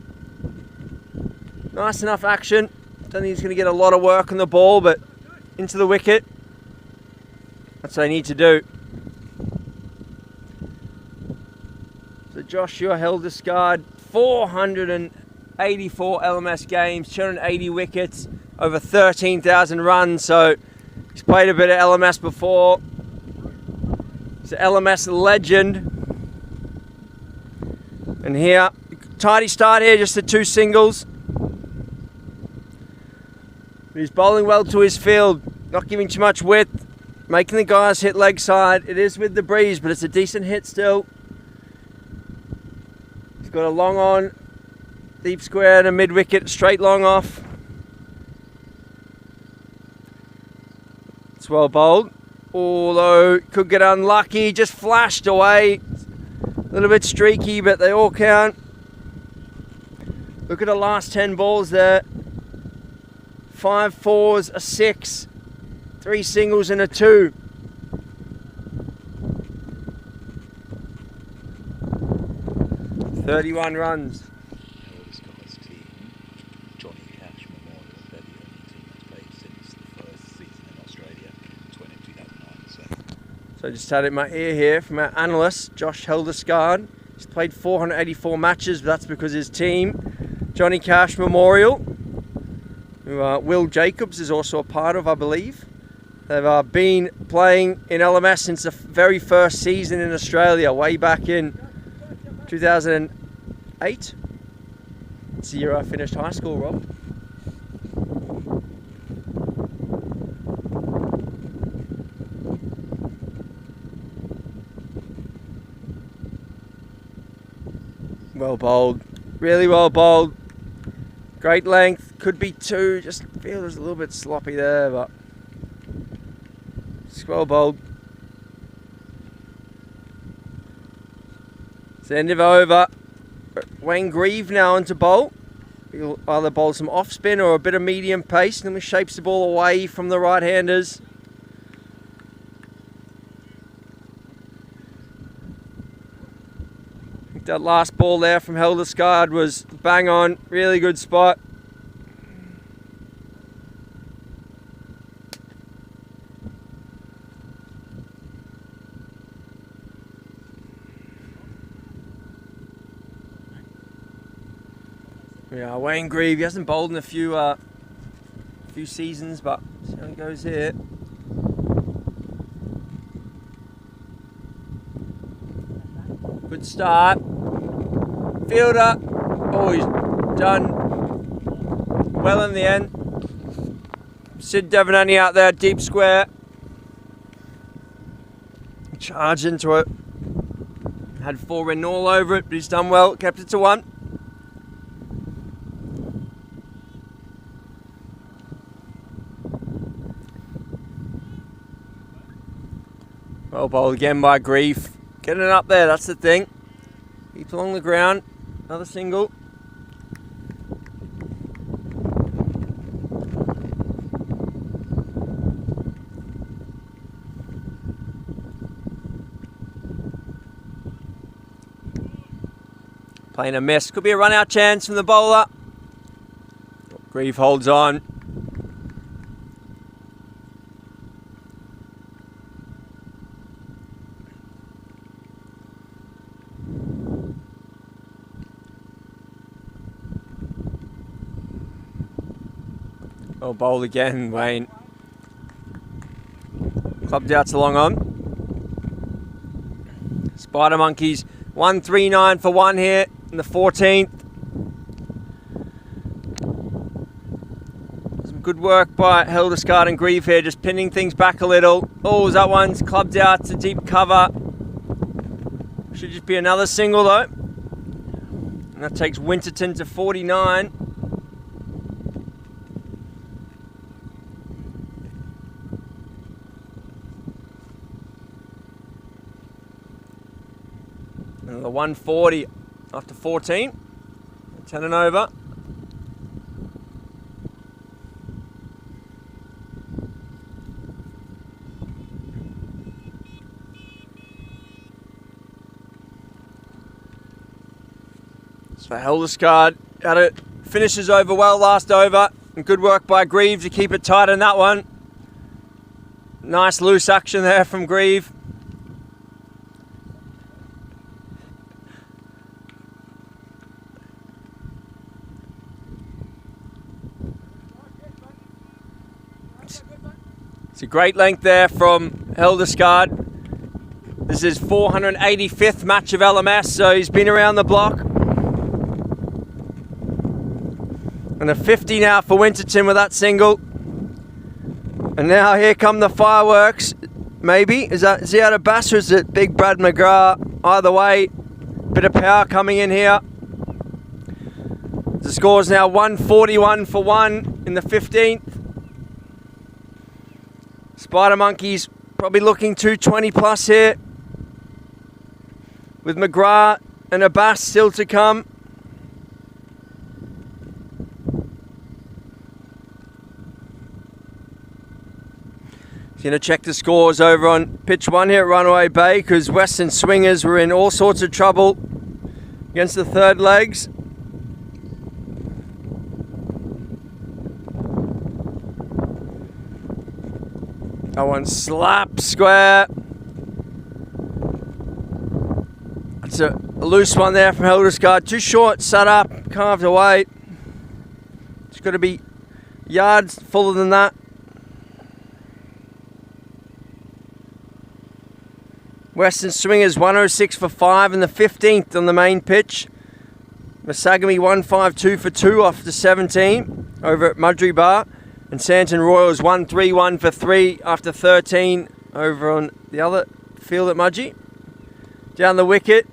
B: Nice enough action. Don't think he's going to get a lot of work on the ball, but into the wicket. That's what they need to do. So Joshua held discard. 484 LMS games, 280 wickets, over 13,000 runs. So he's played a bit of LMS before. He's an LMS legend. And here, tidy start here, just the 2 singles. But he's bowling well to his field, not giving too much width, making the guys hit leg side. It is with the breeze, but it's a decent hit still. He's got a long on, deep square and a mid wicket, straight long off. It's well bowled, although could get unlucky, just flashed away. A little bit streaky, but they all count. Look at the last 10 balls there. 5 fours, a 6, 3 singles and a 2. $31 runs.
C: This guy's team, Johnny Cash Memorial, they're the only team that's played since the first season in Australia, 2009.
B: So I just had it in my ear here from our analyst, Josh Hildesgaard. He's played 484 matches, but that's because his team, Johnny Cash Memorial, who Will Jacobs is also a part of, I believe. They've been playing in LMS since the very first season in Australia, way back in 2008. It's the year I finished high school, Rob. Well bowled, really well bowled. Great length, could be 2, just feel there's a little bit sloppy there, but it's well bowled. It's the end of over. Wayne Grieve now into bowl. He'll either bowl some off spin or a bit of medium pace, and then he shapes the ball away from the right-handers. That last ball there from Hildesgaard was bang on, really good spot. Yeah, Wayne Grieve, he hasn't bowled in a few seasons, but see how he goes here. Good start. Fielder. Oh, he's done well in the end. Sid Devanani out there, deep square. Charged into it. Had 4 written all over it, but he's done well. Kept it to 1. Well bowled again by Grieve. Getting it up there, that's the thing. Keeps along the ground. Another single. Playing a miss. Could be a run out chance from the bowler. Grieve holds on. Oh, bowl again, Wayne. Clubbed out to long on. Spider Monkeys, 139 for 1 here in the 14th. Some good work by Hildesgaard and Grieve here, just pinning things back a little. Oh, that one's clubbed out to deep cover. Should just be another single though. And that takes Winterton to 49. Another 140 after 14. 10 and over. So Hildesgaard had it, finishes over well last over. And good work by Grieve to keep it tight in that one. Nice loose action there from Grieve. It's a great length there from Hildesgaard. This is 485th match of LMS, so he's been around the block. And a 50 now for Winterton with that single. And now here come the fireworks. Maybe. Is he out of bass or is it Big Brad McGrath? Either way, bit of power coming in here. The score is now 141 for 1 in the 15th. Spider Monkey's probably looking 220 plus here. With McGrath and a bass still to come. Going to check the scores over on pitch 1 here at Runaway Bay, because Western Swingers were in all sorts of trouble against the third legs. That one slap square. That's a loose one there from Hildesgard. Too short, set up, carved away. It's got to be yards fuller than that. Western Swingers 106 for 5 in the 15th on the main pitch. Masagami 152 for 2 off the 17 over at Mudgee Bar. And Santon Royals 131 for 3 after 13 over on the other field at Mudgee. Down the wicket.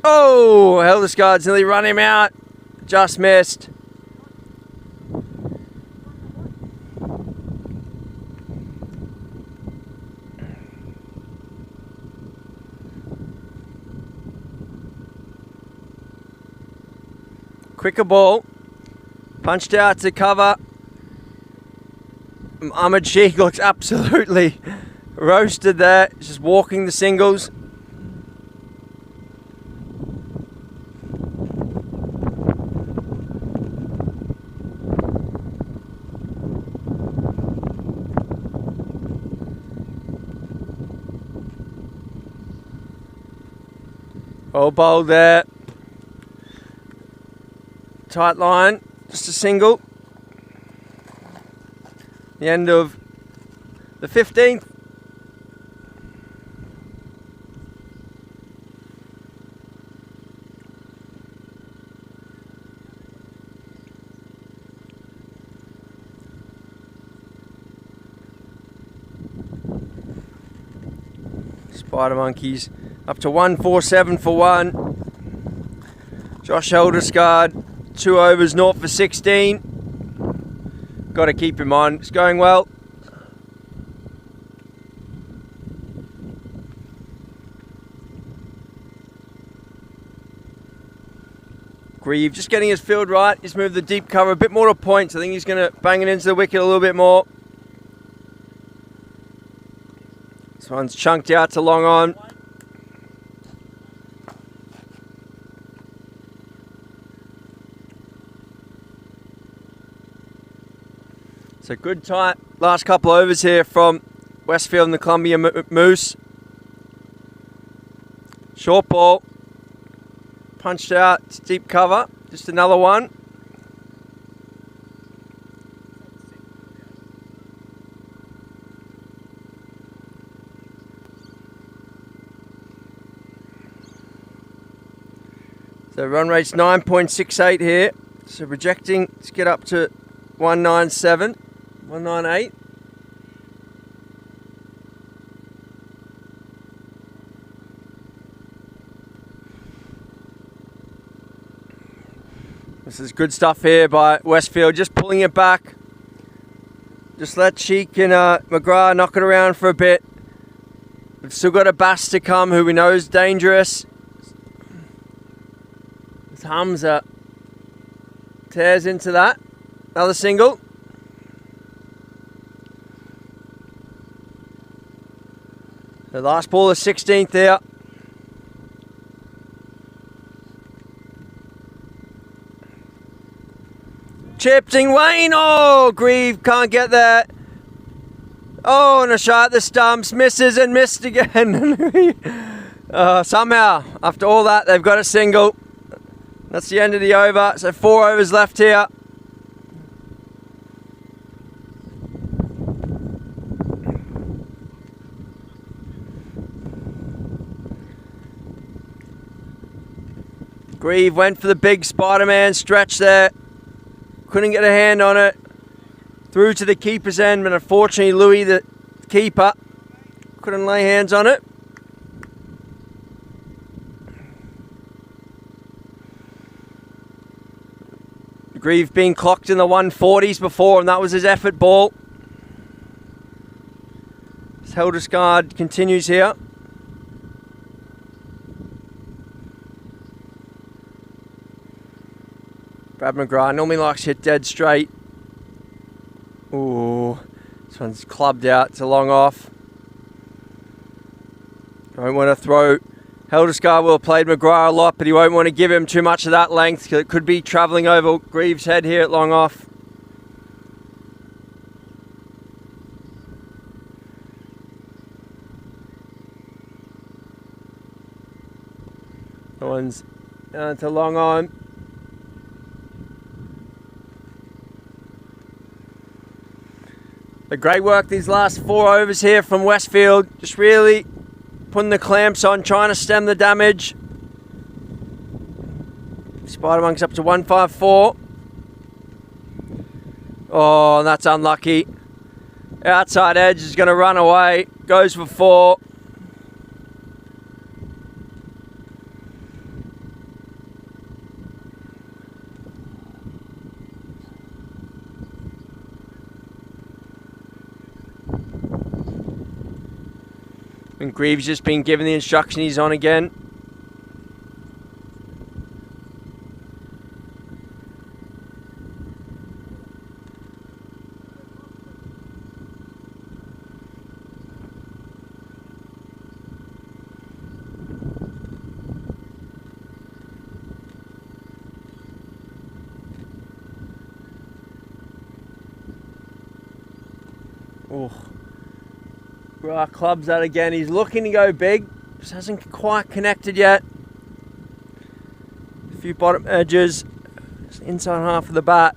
B: Oh, Hildesgard's nearly run him out. Just missed. Quicker ball, punched out to cover. Ahmed Sheikh looks absolutely roasted there, just walking the singles. Oh, bowl there. Tight line, just a single. The end of the 15th. Spider Monkeys up to 147 for 1. Josh Hildesgard 2 overs, 0 for 16. Got to keep him on. It's going well. Grieve just getting his field right. He's moved the deep cover a bit more to points. I think he's going to bang it into the wicket a little bit more. This one's chunked out to long on. So good tight last couple overs here from Westfield and the Columbian Moose. Short ball, punched out, it's deep cover, just another one. So run rate's 9.68 here, so projecting to get up to 197. 198. This is good stuff here by Westfield, just pulling it back. Just let Sheik and McGrath knock it around for a bit. We've still got a bass to come who we know is dangerous. This Hamza tears into that. Another single. The last ball is 16th there. Chipping Wayne. Oh, Grieve can't get there. Oh, and a shot at the stumps. Misses and missed again. Somehow, after all that, they've got a single. That's the end of the over. So 4 overs left here. Grieve went for the big Spider-Man stretch there. Couldn't get a hand on it. Through to the keeper's end, but unfortunately Louis, the keeper, couldn't lay hands on it. Grieve being clocked in the 140s before, and that was his effort ball. Hildesgaard continues here. Brad McGrath normally likes to hit dead straight. Ooh, this one's clubbed out. It's a long off. Don't want to throw. Hildesgaard will have played McGrath a lot, but he won't want to give him too much of that length because it could be travelling over Grieve's head here at long off. That one's down to long on. The great work these last 4 overs here from Westfield. Just really putting the clamps on, trying to stem the damage. Spider-Monk's up to 154. Oh, that's unlucky. Outside edge is going to run away. Goes for 4. And Grieve's just been given the instruction he's on again. Oh. Right, clubs that again. He's looking to go big. Just hasn't quite connected yet. A few bottom edges. Just inside half of the bat.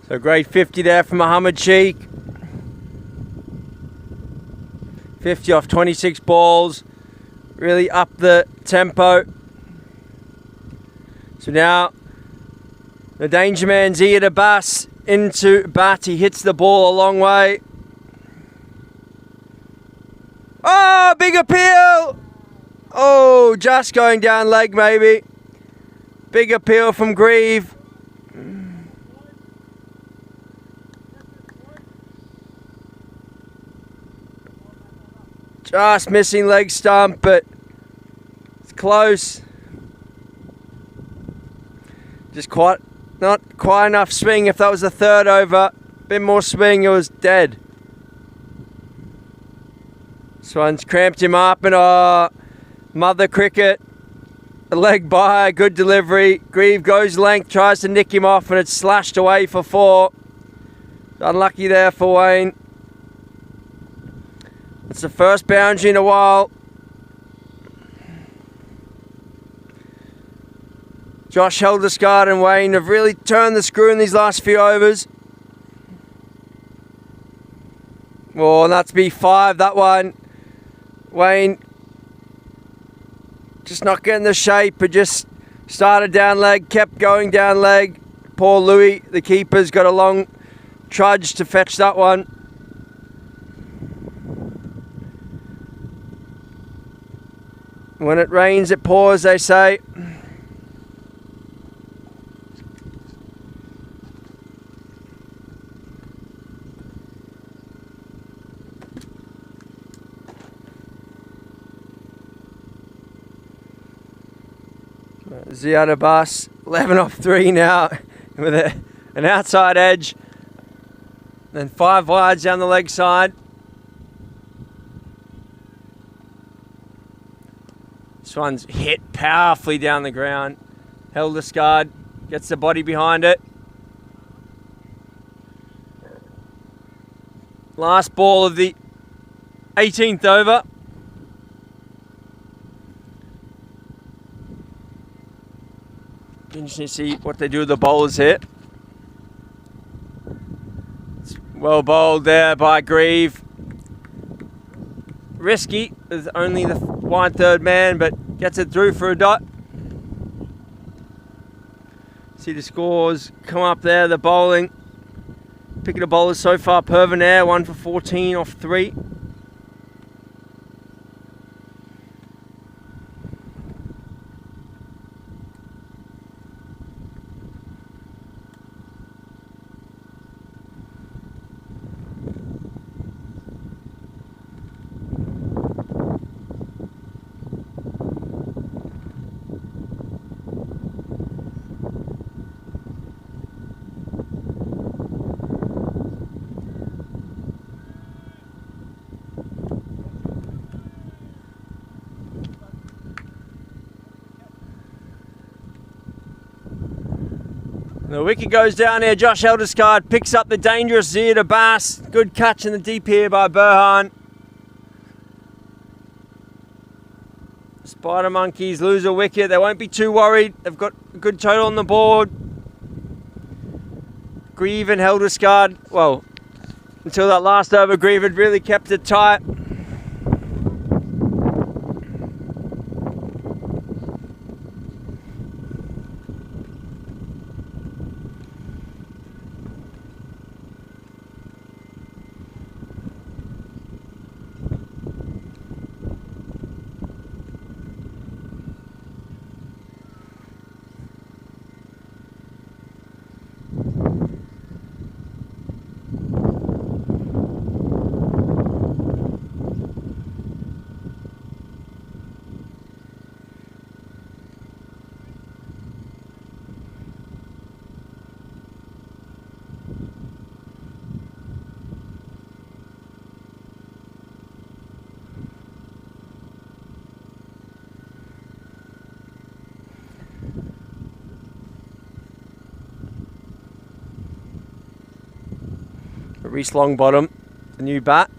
B: So great 50 there from Muhammad Sheikh. 50 off 26 balls. Really up the tempo. So now the danger man's ear to Bass into bat. He hits the ball a long way. Oh, big appeal! Oh, just going down leg maybe. Big appeal from Grieve. Just missing leg stump, but it's close. Just not quite enough swing. If that was the third over, a bit more swing, it was dead. This one's cramped him up, and mother cricket a leg by, good delivery. Grieve goes length, tries to nick him off, and it's slashed away for 4. Unlucky there for Wayne. It's the first boundary in a while. Josh Hildesgaard and Wayne have really turned the screw in these last few overs. Oh, and that's B5, that one. Wayne just not getting the shape, but just started down leg, kept going down leg. Poor Louis, the keeper's got a long trudge to fetch that one. When it rains, it pours, they say. Ziad Abbas, 11 off 3 now with an outside edge. Then 5 wides down the leg side. This one's hit powerfully down the ground. Hildesgaard gets the body behind it. Last ball of the 18th over. Interesting to see what they do with the bowlers here. It's well bowled there by Grieve. Risky, there's only the wide third man, but gets it through for a dot. See the scores come up there, the bowling. Picking the bowlers so far, Pervinair, 1 for 14 off 3. The wicket goes down here. Josh Hildesgaard picks up the dangerous Ziad Abbas. Good catch in the deep here by Burhan. Spider Monkeys lose a wicket. They won't be too worried. They've got a good total on the board. Grieve and Hildesgaard, well, until that last over, Grieve had really kept it tight. Reece Longbottom, the new bat,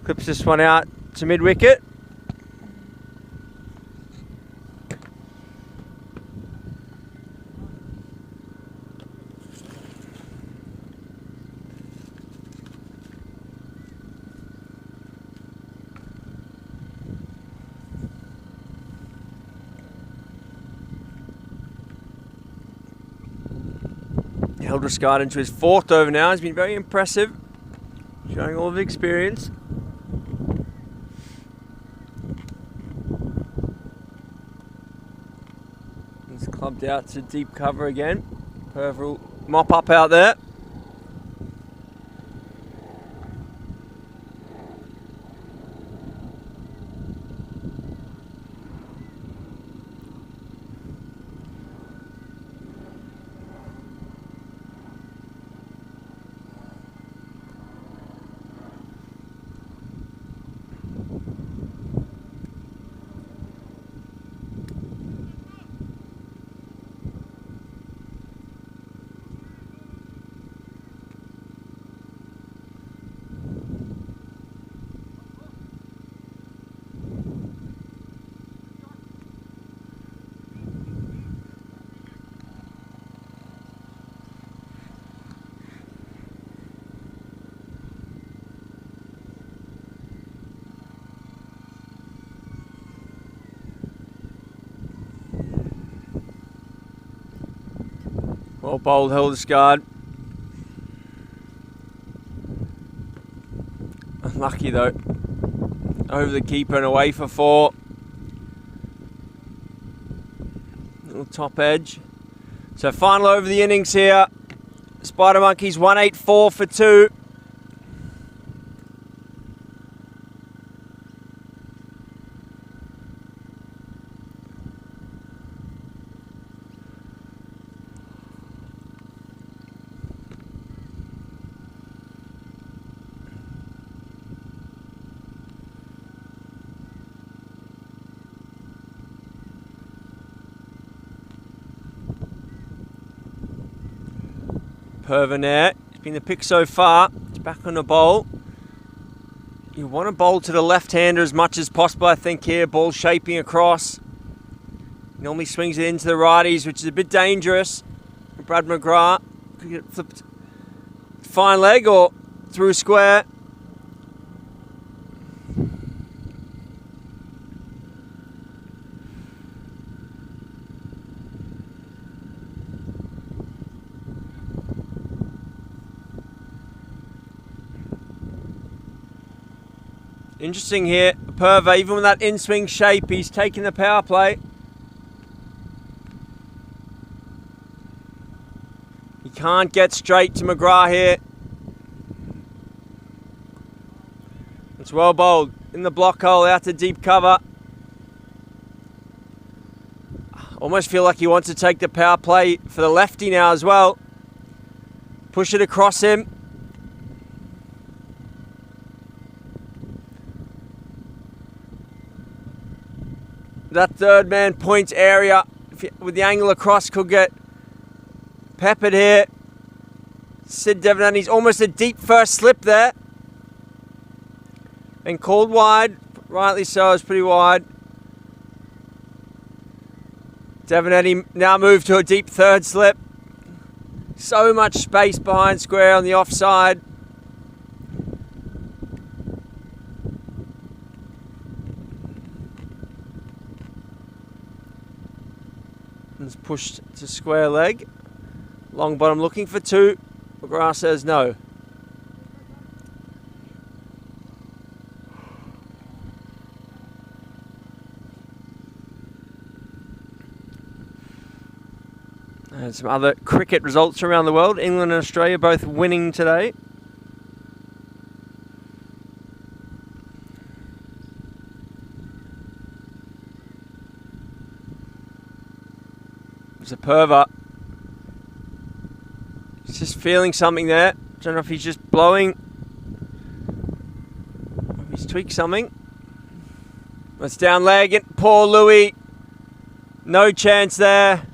B: clips this one out to mid-wicket. Hildesgaard into his 4th over now. He's been very impressive, showing all of the experience. He's clubbed out to deep cover again. Perv will mop up out there. Well bowled, Hildesgaard. Unlucky though. Over the keeper and away for 4. Little top edge. So final over the innings here. Spider Monkeys 184 for 2. Pervenaire, it's been the pick so far. It's back on the bowl. You want to bowl to the left-hander as much as possible, I think, here. Ball shaping across. Normally swings it into the righties, which is a bit dangerous. Brad McGrath could get flipped fine leg or through square. Interesting here, Perva, even with that in-swing shape, he's taking the power play. He can't get straight to McGrath here. It's well bowled in the block hole, out to deep cover. Almost feel like he wants to take the power play for the lefty now as well. Push it across him. That third man point area with the angle across could get peppered here. Sid Devanani's almost a deep first slip there. And called wide, rightly so, it's pretty wide. Devanani now moved to a deep third slip. So much space behind square on the offside. Pushed to square leg. Long bottom looking for 2. McGrath says no. And some other cricket results around the world. England and Australia both winning today. Perva. He's just feeling something there. Don't know if he's just blowing. He's tweaked something. That's down leg. And poor Louis. No chance there.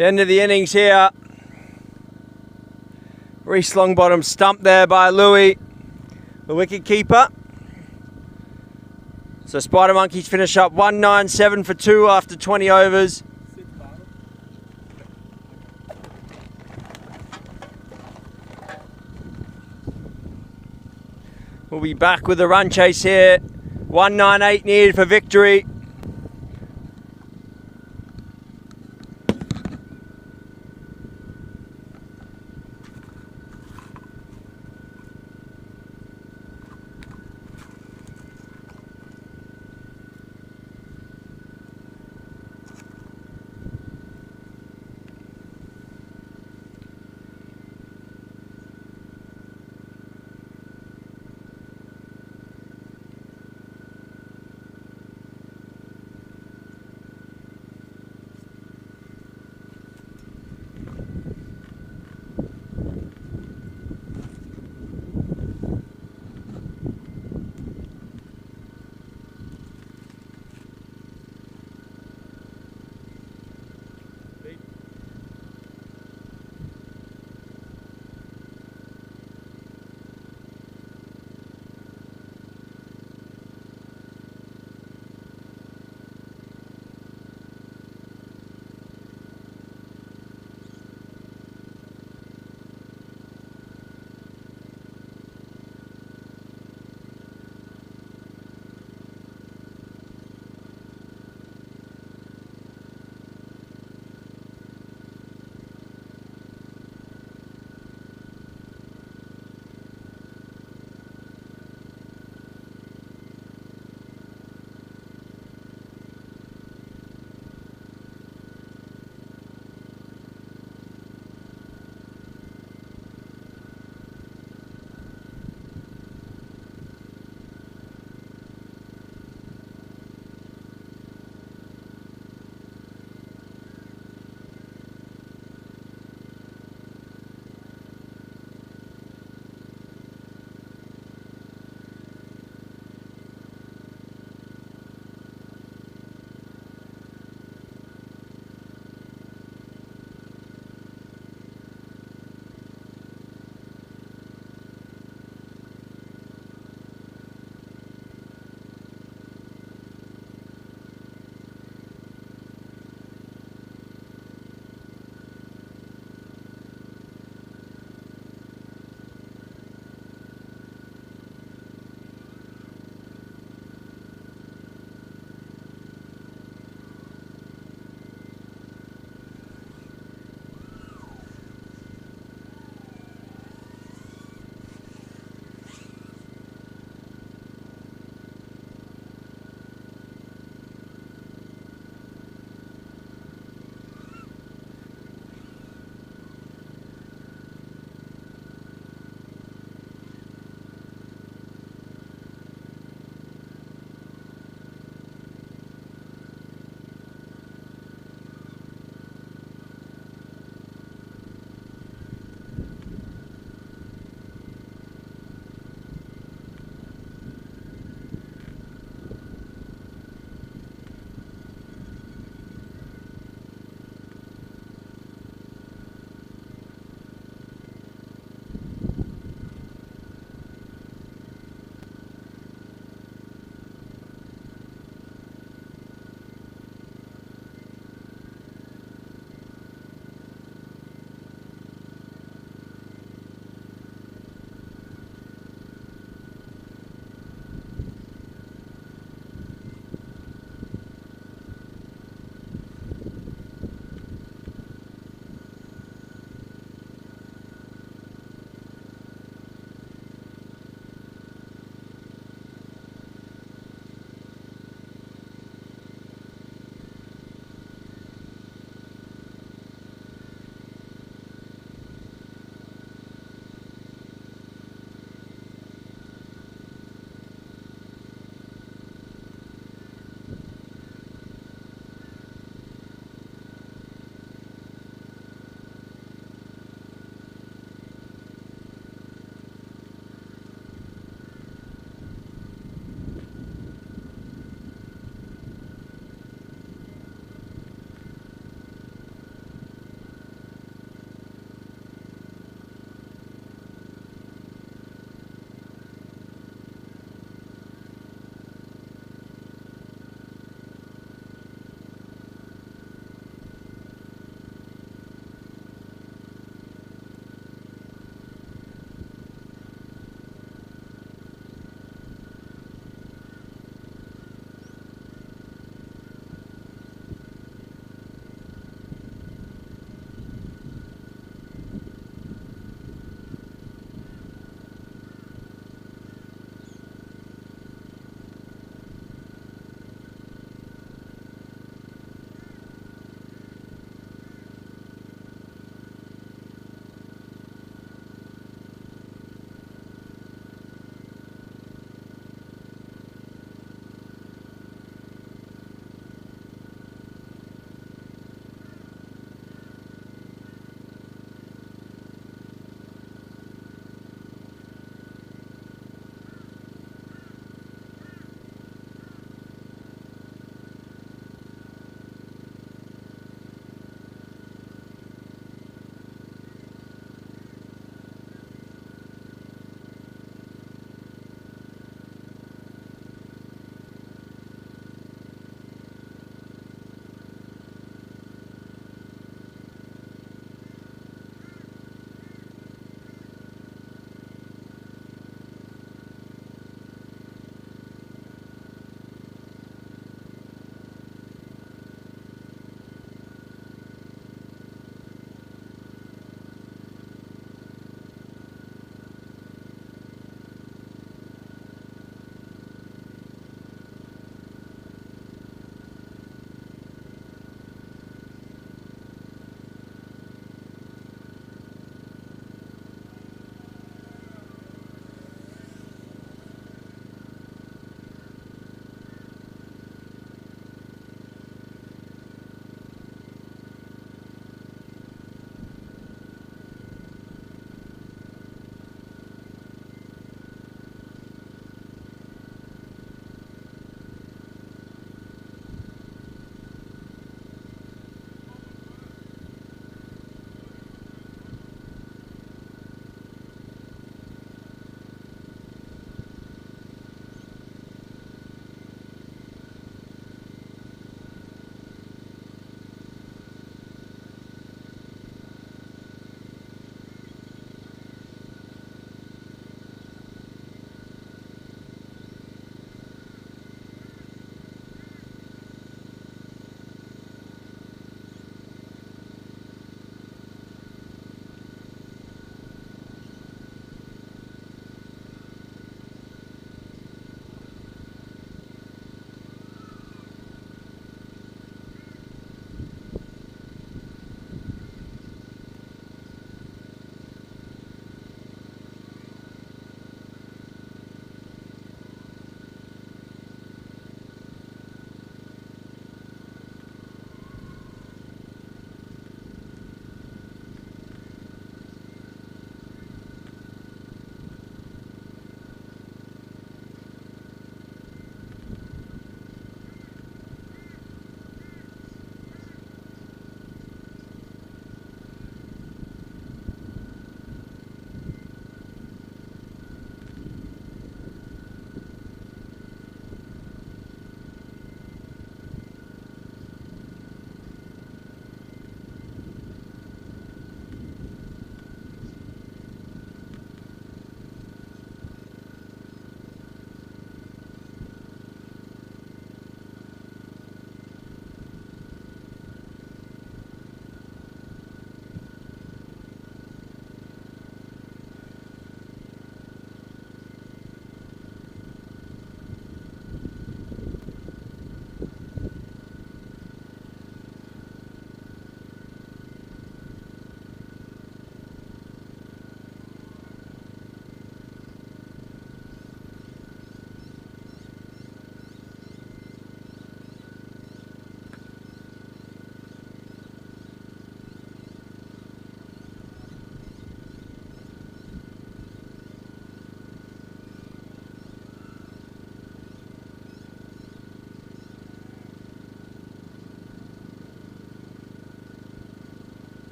B: The end of the innings here. Reece Longbottom stumped there by Louis, the wicket keeper. So Spider Monkeys finish up 197 for 2 after 20 overs. We'll be back with the run chase here. 198 needed for victory.